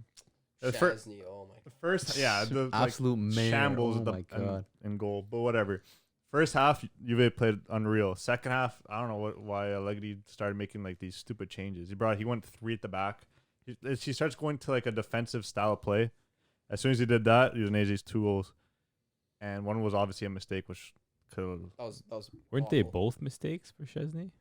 The Chesney, oh my god. first, yeah, the Absolute mayor. shambles Oh my God. in goal, but whatever. First half, Juve played unreal. Second half, I don't know why Allegri started making like these stupid changes. He went 3 at the back. He starts going to like a defensive style of play. As soon as he did that, Udinese's 2 goals, and one was obviously a mistake, which could That was Weren't they awful. both mistakes for Chesney?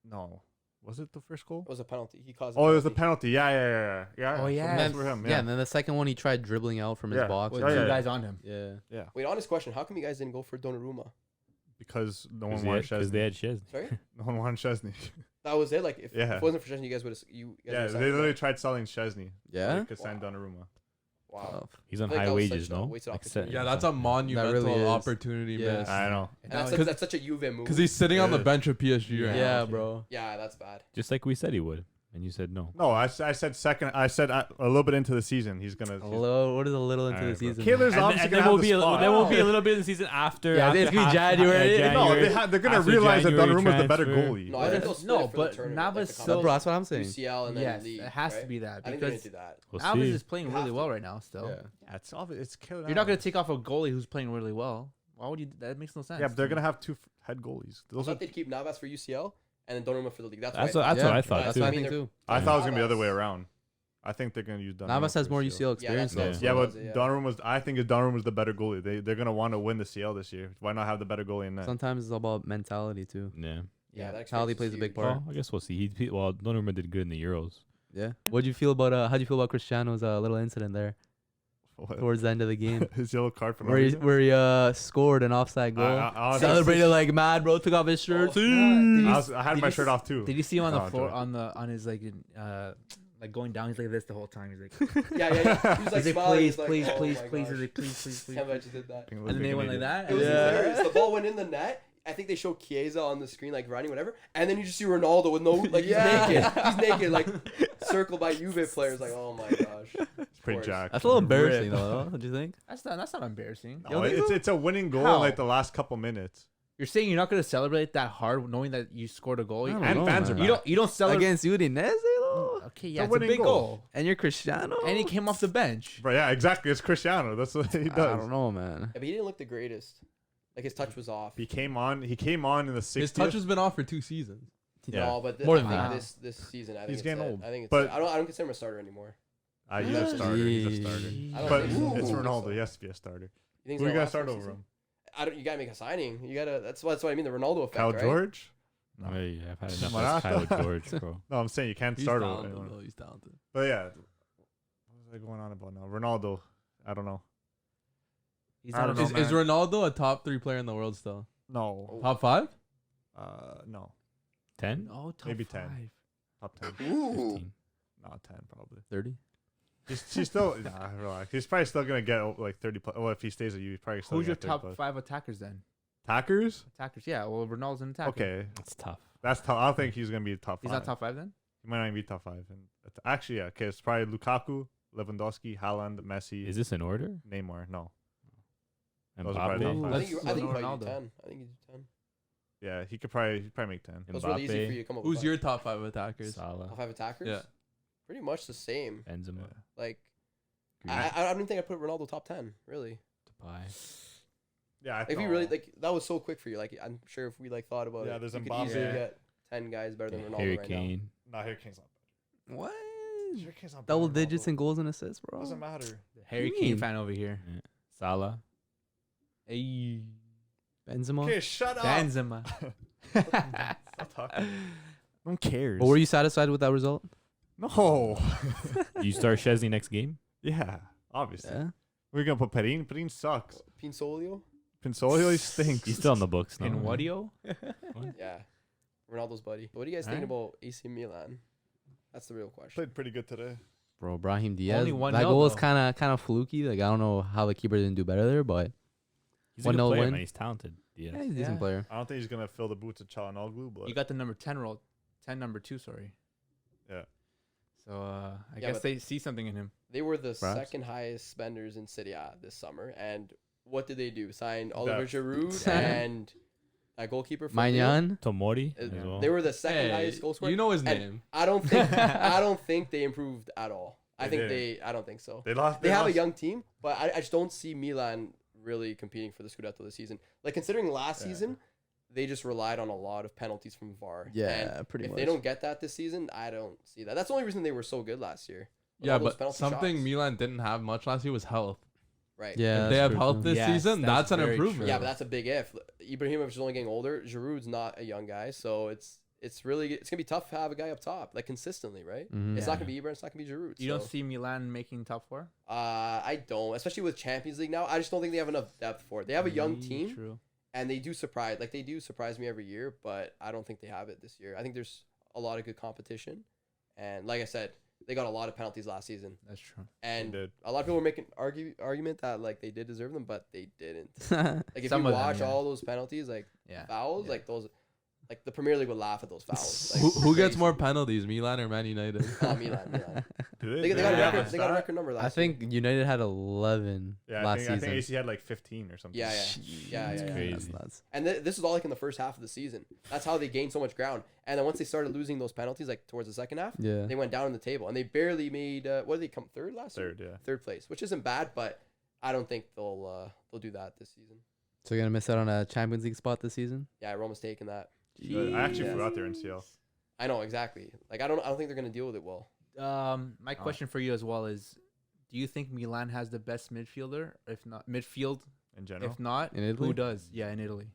no. Was it the first goal? It was a penalty. He caused. Oh, it was a penalty. Yeah. Oh, yeah. So And that's then, for him. yeah, and then the second one he tried dribbling out from his Yeah. box. With Oh, two yeah. guys on him. Yeah. Wait, honest question. How come you guys didn't go for Donnarumma? Because no one Because wanted they Chesney. had Chesney. Sorry, No one wanted Chesney. that was it. Like if Yeah. it wasn't for Chesney, you guys would have. Yeah, they literally tried selling Chesney. Yeah? They could sign Donnarumma. Wow. Oh, He's on I think high that was wages, such a no? wasted Like opportunity. Yeah, that's a monumental really is. opportunity Yeah. miss. I know. That's such a Juve move. Because he's sitting on the Yeah. bench of PSG right yeah, now. bro. Yeah, that's bad. Just like we said he would, and you said no. No, I said second. I said a little bit into the season, he's gonna. What is a little into the Alright, bro. season? Keylor's And, obviously and gonna there will have be the spot. there will be a little bit of the season after. Yeah, after it's gonna be half- January. No, they're gonna After realize that January Donnarumma's the better transfer. goalie. No, I think they'll split No, it for the but tournament, Navas like the still- Bro, competition. that's what I'm saying. UCL and then Yes, league. it has right? to be that I think they're gonna because do that. We'll Navas see. is playing You really have well to. right now. Still, Yeah. Yeah, it's obvious. It's killing. you're not gonna take off a goalie who's playing really well. Why would you? That makes no sense. Yeah, but they're to me. gonna have 2 head goalies. I Those are, thought they'd keep Navas for UCL and then Donnarumma for the league. That's That's why. what I thought That's too. what I I mean, think they're- too. I thought it was gonna be the other way Navas. around. I think they're gonna use Donnarumma. Navas has for more CL. UCL experience Yeah, though. that's Yeah, what but it was, yeah. Donnarumma's. I think Donnarumma's the better goalie. They're gonna want to win the CL this year. Why not have the better goalie in that? Sometimes it's all about mentality too. Yeah. Yeah, that Mentality experience plays is a big huge. part. Well, I guess we'll see. Well, Donnarumma did good in the Euros. Yeah. What'd you feel about how'd you feel about Cristiano's little incident there What? towards the end of the game? His yellow card for no where reason? he scored an offside goal. I honestly- Celebrated like mad, bro. Took off his shirt. Oh, I had Did my you shirt s- off too. Did you see him on the No, floor joking. on his like going down? He's like this the whole time. He's like, Yeah. He was like he's like smiling. please, He's like, please, oh please, my please, gosh. he's like, please, please. Can't believe I just did that. And then they went like that. It was Yeah. hilarious. The ball went in the net. I think they show Chiesa on the screen like running whatever, and then you just see Ronaldo with no like Yeah. he's naked. He's naked like circled by Juve players. Like oh my gosh. It's pretty course. jacked. That's a little embarrassing Rip. though. What do you think? That's not embarrassing. No, it's a winning goal How? in like the last couple minutes. You're saying you're not gonna celebrate that hard, knowing that you scored a goal. I don't And know, fans are man. back. You don't celebrate. Against Udinese though. Okay, yeah, a it's a winning big goal. goal. And you're Cristiano. And he came off the bench. But yeah, exactly. It's Cristiano. That's what he I does. don't know, man. Yeah, but he didn't look the greatest. Like his touch was off. He came on in the 60th. His touch has been off for 2 seasons. Yeah. No, but More I than think that. this season, I think He's it's getting it. old. I think it's But- it. I don't consider him a starter anymore. He's a starter. He's a starter. I don't But think so. it's I don't think Ronaldo. so. He has to be a starter. You think Who are you gonna gonna start last over season? him? You gotta make a signing. You gotta. That's what I mean. The Ronaldo effect, Kyle right? George? No. Hey, I've had enough Morata. of Kyle George, bro. No, I'm saying you can't He's start over talented, anyone. though. He's talented. But yeah, what was I going on about now? Ronaldo. I don't know. He's I not don't a know, Is man. Ronaldo a top 3 player in the world still? No. Oh. Top 5? No. 10? Oh, top Maybe 5. 10. Top 10. 15. No, 10 probably. 30? She's still. Nah, relax. He's probably still gonna get like 30. Well, if he stays at U, he's probably still. Who's gonna your get 30 top plus. 5 attackers then? Attackers? Attackers, yeah. Well, Ronaldo's an attacker. Okay, That's tough. that's tough. I don't think he's gonna be top 5. He's not top 5 then? He might not even be top 5. And actually, yeah. Okay, it's probably Lukaku, Lewandowski, Haaland, Messi, Is this in order? Neymar. No. And Those are probably Mbappe? top I five. think you. I That's think you Ronaldo. might do 10. I think you do 10. Yeah, he'd probably make 10. It was really easy for you Mbappe, to come up Who's with. your top 5 attackers? Salah, top 5 attackers? Yeah. Pretty much the same. Benzema, Like Grealish, I don't think I put Ronaldo top 10. Really. Depay. Yeah, I If you really like, that was so quick for you. Like I'm sure if we like thought about Yeah, it, there's you could Mbappe. easily Yeah. get 10 guys better than Ronaldo Harry right Kane. Nah, Harry Kane's not bad. What? Harry Kane's not Double better than digits Ronaldo. in goals and assists, bro. Doesn't matter. Harry you Kane mean? fan over here. Yeah. Salah. Hey. Benzema. Okay, shut up. Benzema. Stop talking. No one cares. But were you satisfied with that result? No. Do you start Chesney next game? Yeah, obviously. Yeah. We're gonna put Perin. Perin sucks. Pinsolio? Pinsolio, he stinks. He's still on the books now. In right? Wadio? Yeah. Ronaldo's buddy. But what do you guys think about AC Milan? That's the real question. Played pretty good today. Bro, Brahim Diaz. Only 1-0 That goal was though. kind of fluky. Like I don't know how the keeper didn't do better there, but He's a good 1-0 player, win. man. He's talented. yeah, Yeah. he's a decent Yeah. player. I don't think he's gonna fill the boots of Çalhanoğlu, but You got the number 10 role. 10 number 2, sorry. Yeah. So I Yeah, guess but- they see something in him. They were the Perhaps. second highest spenders in Serie A this summer. And what did they do? Sign Oliver Depth. Giroud and a goalkeeper for Lille? Magnan. Tomori Uh, as well. They were the second Hey, highest goal scorer. you know his And name. I don't think they improved at all. I don't think so. they lost. They have a lost- young team, but I just don't see Milan really competing for the Scudetto this season. Like considering last Yeah. season, they just relied on a lot of penalties from VAR. Yeah, And pretty if much. they don't get that this season, I don't see that. That's the only reason they were so good last year. with Yeah, all those but penalty something shots. Milan didn't have much last year was health. Right. Yeah, If they that's have true, health too. this Yes, season, that's that's an very improvement. true. Yeah, but that's a big if. Ibrahimovic is only getting older. Giroud's not a young guy, so it's gonna be tough to have a guy up top like consistently, right? Mhm. It's Yeah. not gonna be Ibra. It's not gonna be Giroud. You don't so. see Milan making top 4? I don't, especially with Champions League now. I just don't think they have enough depth for it. They have a young team, True. and they do surprise me every year, but I don't think they have it this year. I think there's a lot of good competition, and like I said, they got a lot of penalties last season, That's true. and did. a lot of people were making argument that like they did deserve them, but they didn't. Like if Some you of them, watch yeah. all those penalties, like Yeah. fouls, Yeah. like those, like the Premier League would laugh at those fouls. Like, Who gets crazy. more penalties, Milan or Man United? Milan. Do They got a have record. They got a stat? record number last I think United had 11 Yeah, last I think season. AC had like 15 or something. Yeah. That's crazy. That's nuts. And this is all like in the first half of the season. That's how they gained so much ground. And then once they started losing those penalties, like towards the second half, Yeah. they went down in the table, and they barely made. What did they come third last year? Third, yeah. Third place, which isn't bad, but I don't think they'll do that this season. So you're gonna miss out on a Champions League spot this season? Yeah, Roma's taking that. I actually Yeah. forgot their NCL. I know exactly. Like I don't think they're gonna deal with it well. My question for you as well is, do you think Milan has the best midfielder? If not midfield, In general. if not, In Italy? who does? Yeah, in Italy.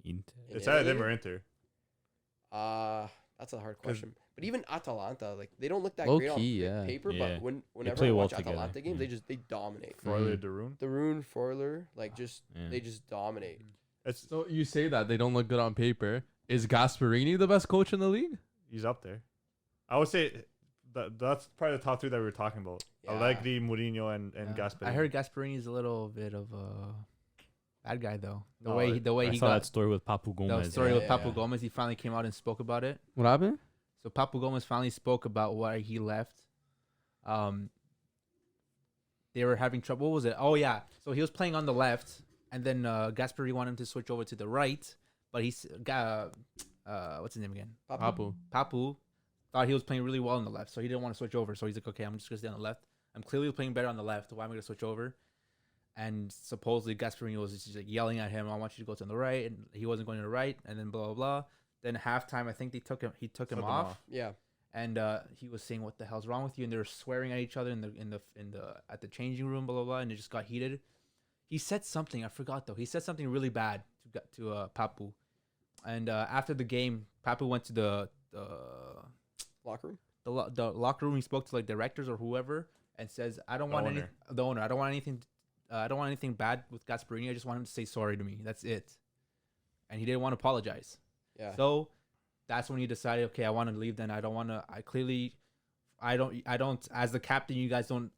Inter. In It's either them Italy? or Inter. That's a hard question. But even Atalanta, like they don't look that Low great key, on yeah. paper, Yeah. but whenever play I well watch together, Atalanta games, yeah. they dominate. Freuler, Mhm. Darun. The Rune, Forler, like Yeah. they just dominate. It's So you say that they don't look good on paper. Is Gasperini the best coach in the league? he's up there. I would say that's probably the top 3 that we were talking about. Yeah. Allegri, Mourinho, and Yeah. Gasperini. I heard Gasperini's a little bit of a bad guy though. The No, way I he saw got that story with Papu the Gomez. story yeah. with Yeah, Papu yeah. Gomez, he finally came out and spoke about it. What happened? So Papu Gomez finally spoke about why he left. They were having trouble. What was it? Oh yeah. So he was playing on the left, and then Gasperini wanted him to switch over to the right, but he's got what's his name again? Papu. Papu thought he was playing really well on the left, so he didn't want to switch over. So he's like, okay, I'm just gonna stay on the left. I'm clearly playing better on the left. Why am I gonna switch over? And supposedly Gasperini was just like yelling at him, I want you to go to the right, and he wasn't going to the right, and then blah blah blah. Then halftime, I think he took him Took them off. Yeah. And he was saying, "What the hell's wrong with you?" And they were swearing at each other in the at the changing room, blah blah blah, and it just got heated. He said something, I forgot though. He said something really bad to Papu, and after the game, Papu went to the Locker room. the locker room. He spoke to like directors or whoever, and says, "I don't The want owner. the owner. I don't want anything. I don't want anything bad with Gasperini. I just want him to say sorry to me. That's it." And he didn't want to apologize. Yeah. So that's when he decided, okay, I want to leave. Then I don't want to. I don't. As the captain, you guys don't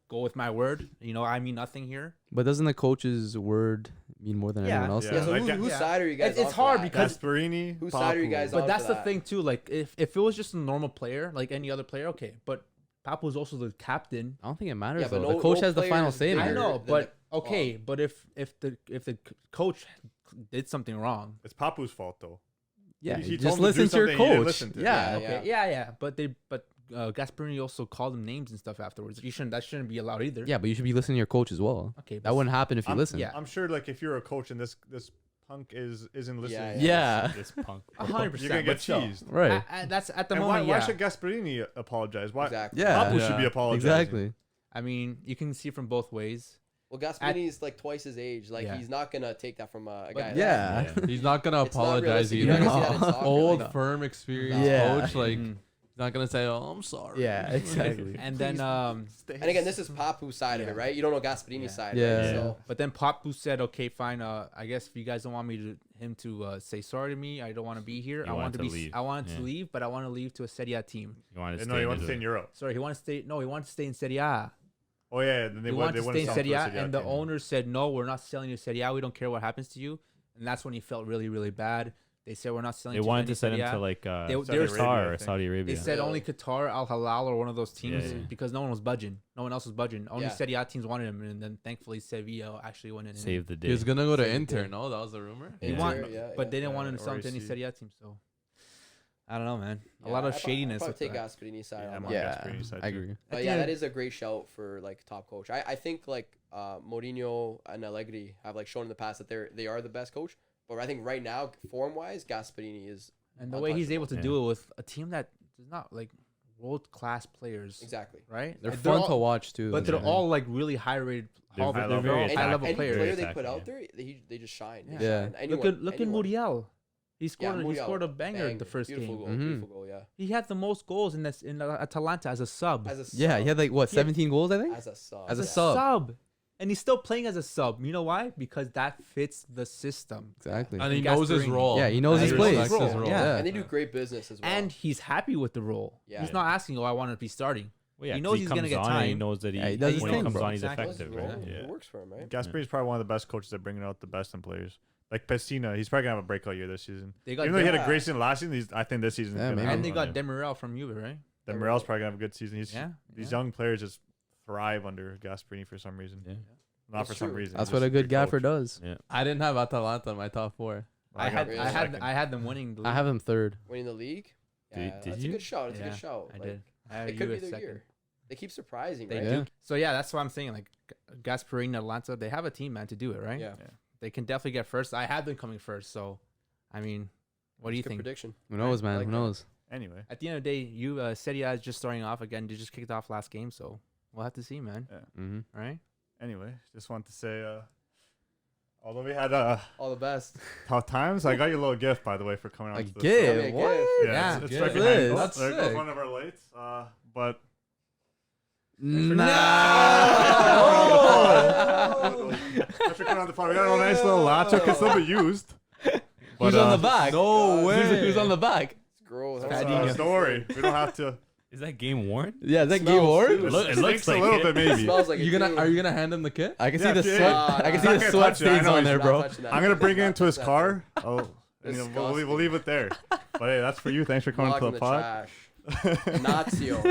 go with my word. You know, I mean nothing here. But doesn't the coach's word mean more than Yeah. anyone else? Yeah. Yeah. So like whose yeah. side are you guys? It's on for hard that? because- Gasperini. Whose side are you Papu. guys But on that's for the that? thing too. Like if it was just a normal player, like any other player, okay. But Papu was also the captain. I don't think it matters Yeah, but though. no- the coach no has the player final is say. bigger I man. know, than but the- okay. But if the coach did something wrong, It's Papu's fault though. Yeah, He just told him to do listen to your something he didn't coach. listen to. Yeah. Yeah. okay, yeah. But Gasperini also called him names and stuff afterwards. That shouldn't be allowed either. Yeah, but you should be listening to your coach as well. Okay. That wouldn't happen if you I'm- listen. yeah. I'm sure, like, if you're a coach and this punk isn't listening, Yeah, Yeah. This punk. 100%. you're gonna get but still, cheesed. Right. That's at the And moment. why yeah. should Gasperini apologize? Why? Exactly. Yeah. Papu should be Yeah. apologizing. Exactly. I mean, you can see from both ways. Well, Gasperini's like twice his age. Like Yeah. he's not gonna take that from a But guy. Yeah. He's not gonna It's not apologize realistic. You either. never see that in soccer, Old, like- firm, experienced Yeah. coach, like Mhm. he's not gonna say, "Oh, I'm sorry." Yeah, exactly. And then And again, this is Papu's side of it, Yeah. right? You don't know Gasperini's Yeah. side. Yeah. Right? Yeah. So but then Papu said, okay, fine. I guess if you guys don't want him to say sorry to me, I don't want to be here. You I want wanted to to be. leave. I wanted to Yeah. leave, but I want to leave to a Serie A team. You want to No, stay? you want to stay in Europe. Sorry, he wanted to stay. No, he wanted to stay in Serie A. Oh yeah, then He wanted to stay in sell Serie to A, a Serie A and the team. owner said, no, we're not selling you Serie A. We don't care what happens to you. And that's when he felt really, really bad. They said, we're not selling They to wanted any to send Serie him A. to like They- Saudi were- Arabia, I Qatar or think. Saudi Arabia. They said Yeah. only Qatar, Al Hilal, or one of those teams Yeah. because no one was budging. No one else was budging. Only Yeah. Serie A teams wanted him, and then thankfully Sevilla actually went in. and- Save the day. He was gonna go to Same Inter. thing. No, that was the rumor. He Yeah. want- yeah, but they didn't want him to or sell him to any AC. Serie A team. So I don't know, man. A yeah, lot of I'd shadiness. probably with take that. Gasperini's side. Yeah, on I'm that. on Yeah, Gasperini's side I too. agree. But yeah, that is a great shout for like top coach. I think like Mourinho and Allegri have like shown in the past that they are the best coach. But I think right now, form wise, Gasperini is And the way he's able to Yeah. do it with a team that is not like world class players, exactly. right? They're Like, fun all- to watch too. But they're Yeah. all like really high rated. They're They're, very all attacking. high level Any players. player Very they put attacking, out there, they just shine. They Yeah. Yeah. shine. Look Anyone, at anyone. Muriel. He scored. He Muriel, scored a banger in the first beautiful game. Goal, Mhm. Beautiful goal, yeah. He had the most goals in Atalanta as a sub. As a sub. Yeah, he had like what, He had- 17 goals, I think. as a sub. as a yeah. sub. And he's still playing as a sub. You know why? Because that fits the system. Exactly. And he And knows his Gasperini. role. Yeah, he knows And his he place. respects his Yeah. role. Yeah. And they do great business as well. And he's happy with the role. Yeah. He's not asking, "Oh, I want to be starting." Well, yeah, he 'cause knows he's gonna comes get on and He time. knows that Yeah, he does his when thing, he comes bro. on, he's Exactly. Knows his effective. role. Right? It Yeah. works for him, right? Gasperini's probably one of the best coaches at bringing out the best in players. Like Pessina, he's probably gonna have a breakout year this season. They got Even though he had a Yeah. great season last season, I think this season Yeah, is maybe. gonna And they have got one. Demirel from Juve, right? Demirel's probably gonna have a good season. These Yeah. young players just thrive under Gasperini for some reason. Yeah. Not That's for some true. reason. That's He's what just a good coach. gaffer does. Yeah. I didn't have Atalanta in my top 4. I had really second. I had them winning. The league. I have him third. Winning the league. Did- Yeah, did that's you? a good shout. It's a Yeah, good shout. I Like, did. I had It could Juve be their second. year. They keep surprising, They right? Yeah. do. So yeah, that's what I'm saying. Like Gasperini, Atlanta, they have a team, man, to do it, right? Yeah. They can definitely get first. I had them coming first. So, I mean, what do you Good think? prediction. Who knows, man? like Who that. knows? Anyway, At the end of the day, you Serie A is just starting off again. They just kicked off last game, so we'll have to see, man. Mm-hmm. All right. anyway, just want to say, although we had All the best. tough times, I got you a little gift by the way for coming on. A to the gift? show. Yeah, What? gift. Yeah, Yeah, it's good. freaking Liz, handle. that's There goes sick. one of our lights. But thanks for coming on the pod. We got a nice little latch. It can still be used. Who's on the back? No Who's, way. who's on the back? It's gross. Fadinho. Don't worry, we don't have to. Is that game worn? Yeah, is that Smells game over? too. It looks Stinks like a little it. bit, maybe. Smells like You it gonna too. are you gonna hand him the kit? I can Yeah, see the yeah. sweat. Nah, I can nah. see Not the gonna sweat touch it. I stains know on he's there, not bro. touching that. I'm gonna bring it into his Not car. Oh, and Disgusting. we'll leave it there. But hey, that's for you. Thanks for coming Lock to in the the pod. trash. Nazio.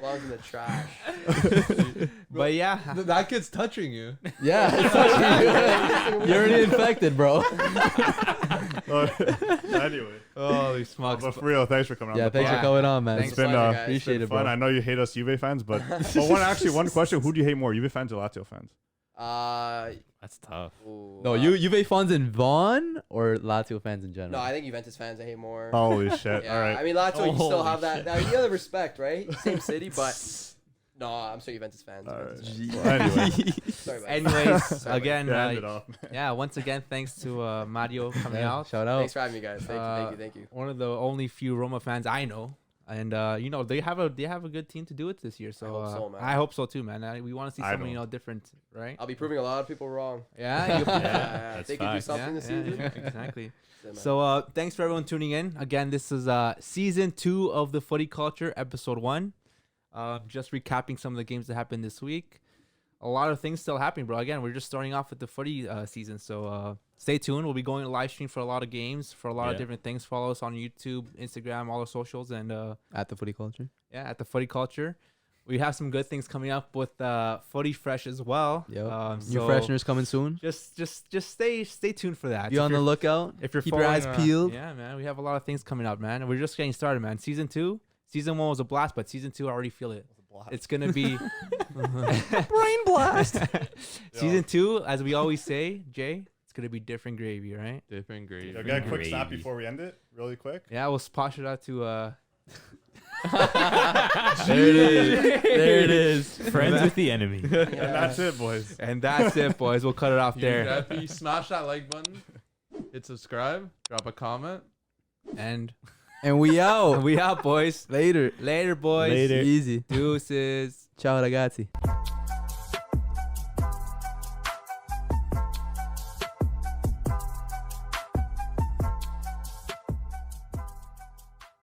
Belongs in the trash. But yeah, That kid's touching you. Yeah, it's touching you. You're already infected, bro. Anyway, holy smokes. but for real, thanks for coming on. Yeah, the thanks pod. for coming on, man. Thanks It's been Pleasure, guys. Appreciate it, fun. bro. I know you hate us Juve fans, but one question: who do you hate more, Juve fans or Lazio fans? That's tough. Ooh, No, Juve fans in Vaughan or Lazio fans in general? No, I think Juventus fans I hate more. Holy shit! Yeah, All right. I mean Lazio, you still Holy have that. Now, you gotta respect, right? Same city, but no, I'm sorry, Juventus fans. All Juventus right. fans. Well, anyway, Sorry, buddy. Anyways, Sorry, again, yeah, end it off. yeah, once again, thanks to Mario coming Yeah, out. shout out. Thanks for having me, guys. Thank you. One of the only few Roma fans I know, and you know they have a good team to do it this year. So hope so, man. I hope so too, man. We want to see I something don't. different, right? I'll be proving a lot of people wrong. Yeah, That's they can do facts. something this season. exactly. Yeah, man. So thanks for everyone tuning in. Again, this is season 2 of the Footy Culture, episode 1. Just recapping some of the games that happened this week. A lot of things still happening, bro. Again, we're just starting off with the footy season, so stay tuned. We'll be going to live stream for a lot of games, for a lot of Yeah. different things. Follow us on YouTube, Instagram, all the socials, and At the Footy Culture. yeah, at the Footy Culture. We have some good things coming up with Footy Fresh as well. Yep. So New fresheners coming soon. Just stay tuned for that. Be So on if the you're- lookout. if you're Keep your eyes following, peeled. yeah, man, we have a lot of things coming up, man. We're just getting started, man. Season 2, season 1 was a blast, but season 2, I already feel it. It's gonna be Brain blast. season 2, as we always say, Jay. It's gonna be different gravy, right? Different grade. So get a quick snap Gravy. before we end it, really quick. Yeah, we'll spot it out to There it is. There it is. Friends with the enemy. And that's it, boys. and that's it, boys. We'll cut it off You there. happy? Smash that like button. Hit subscribe. Drop a comment. And And we out. we out, boys. Later. Later, boys. Later. Easy. Deuces. Ciao ragazzi.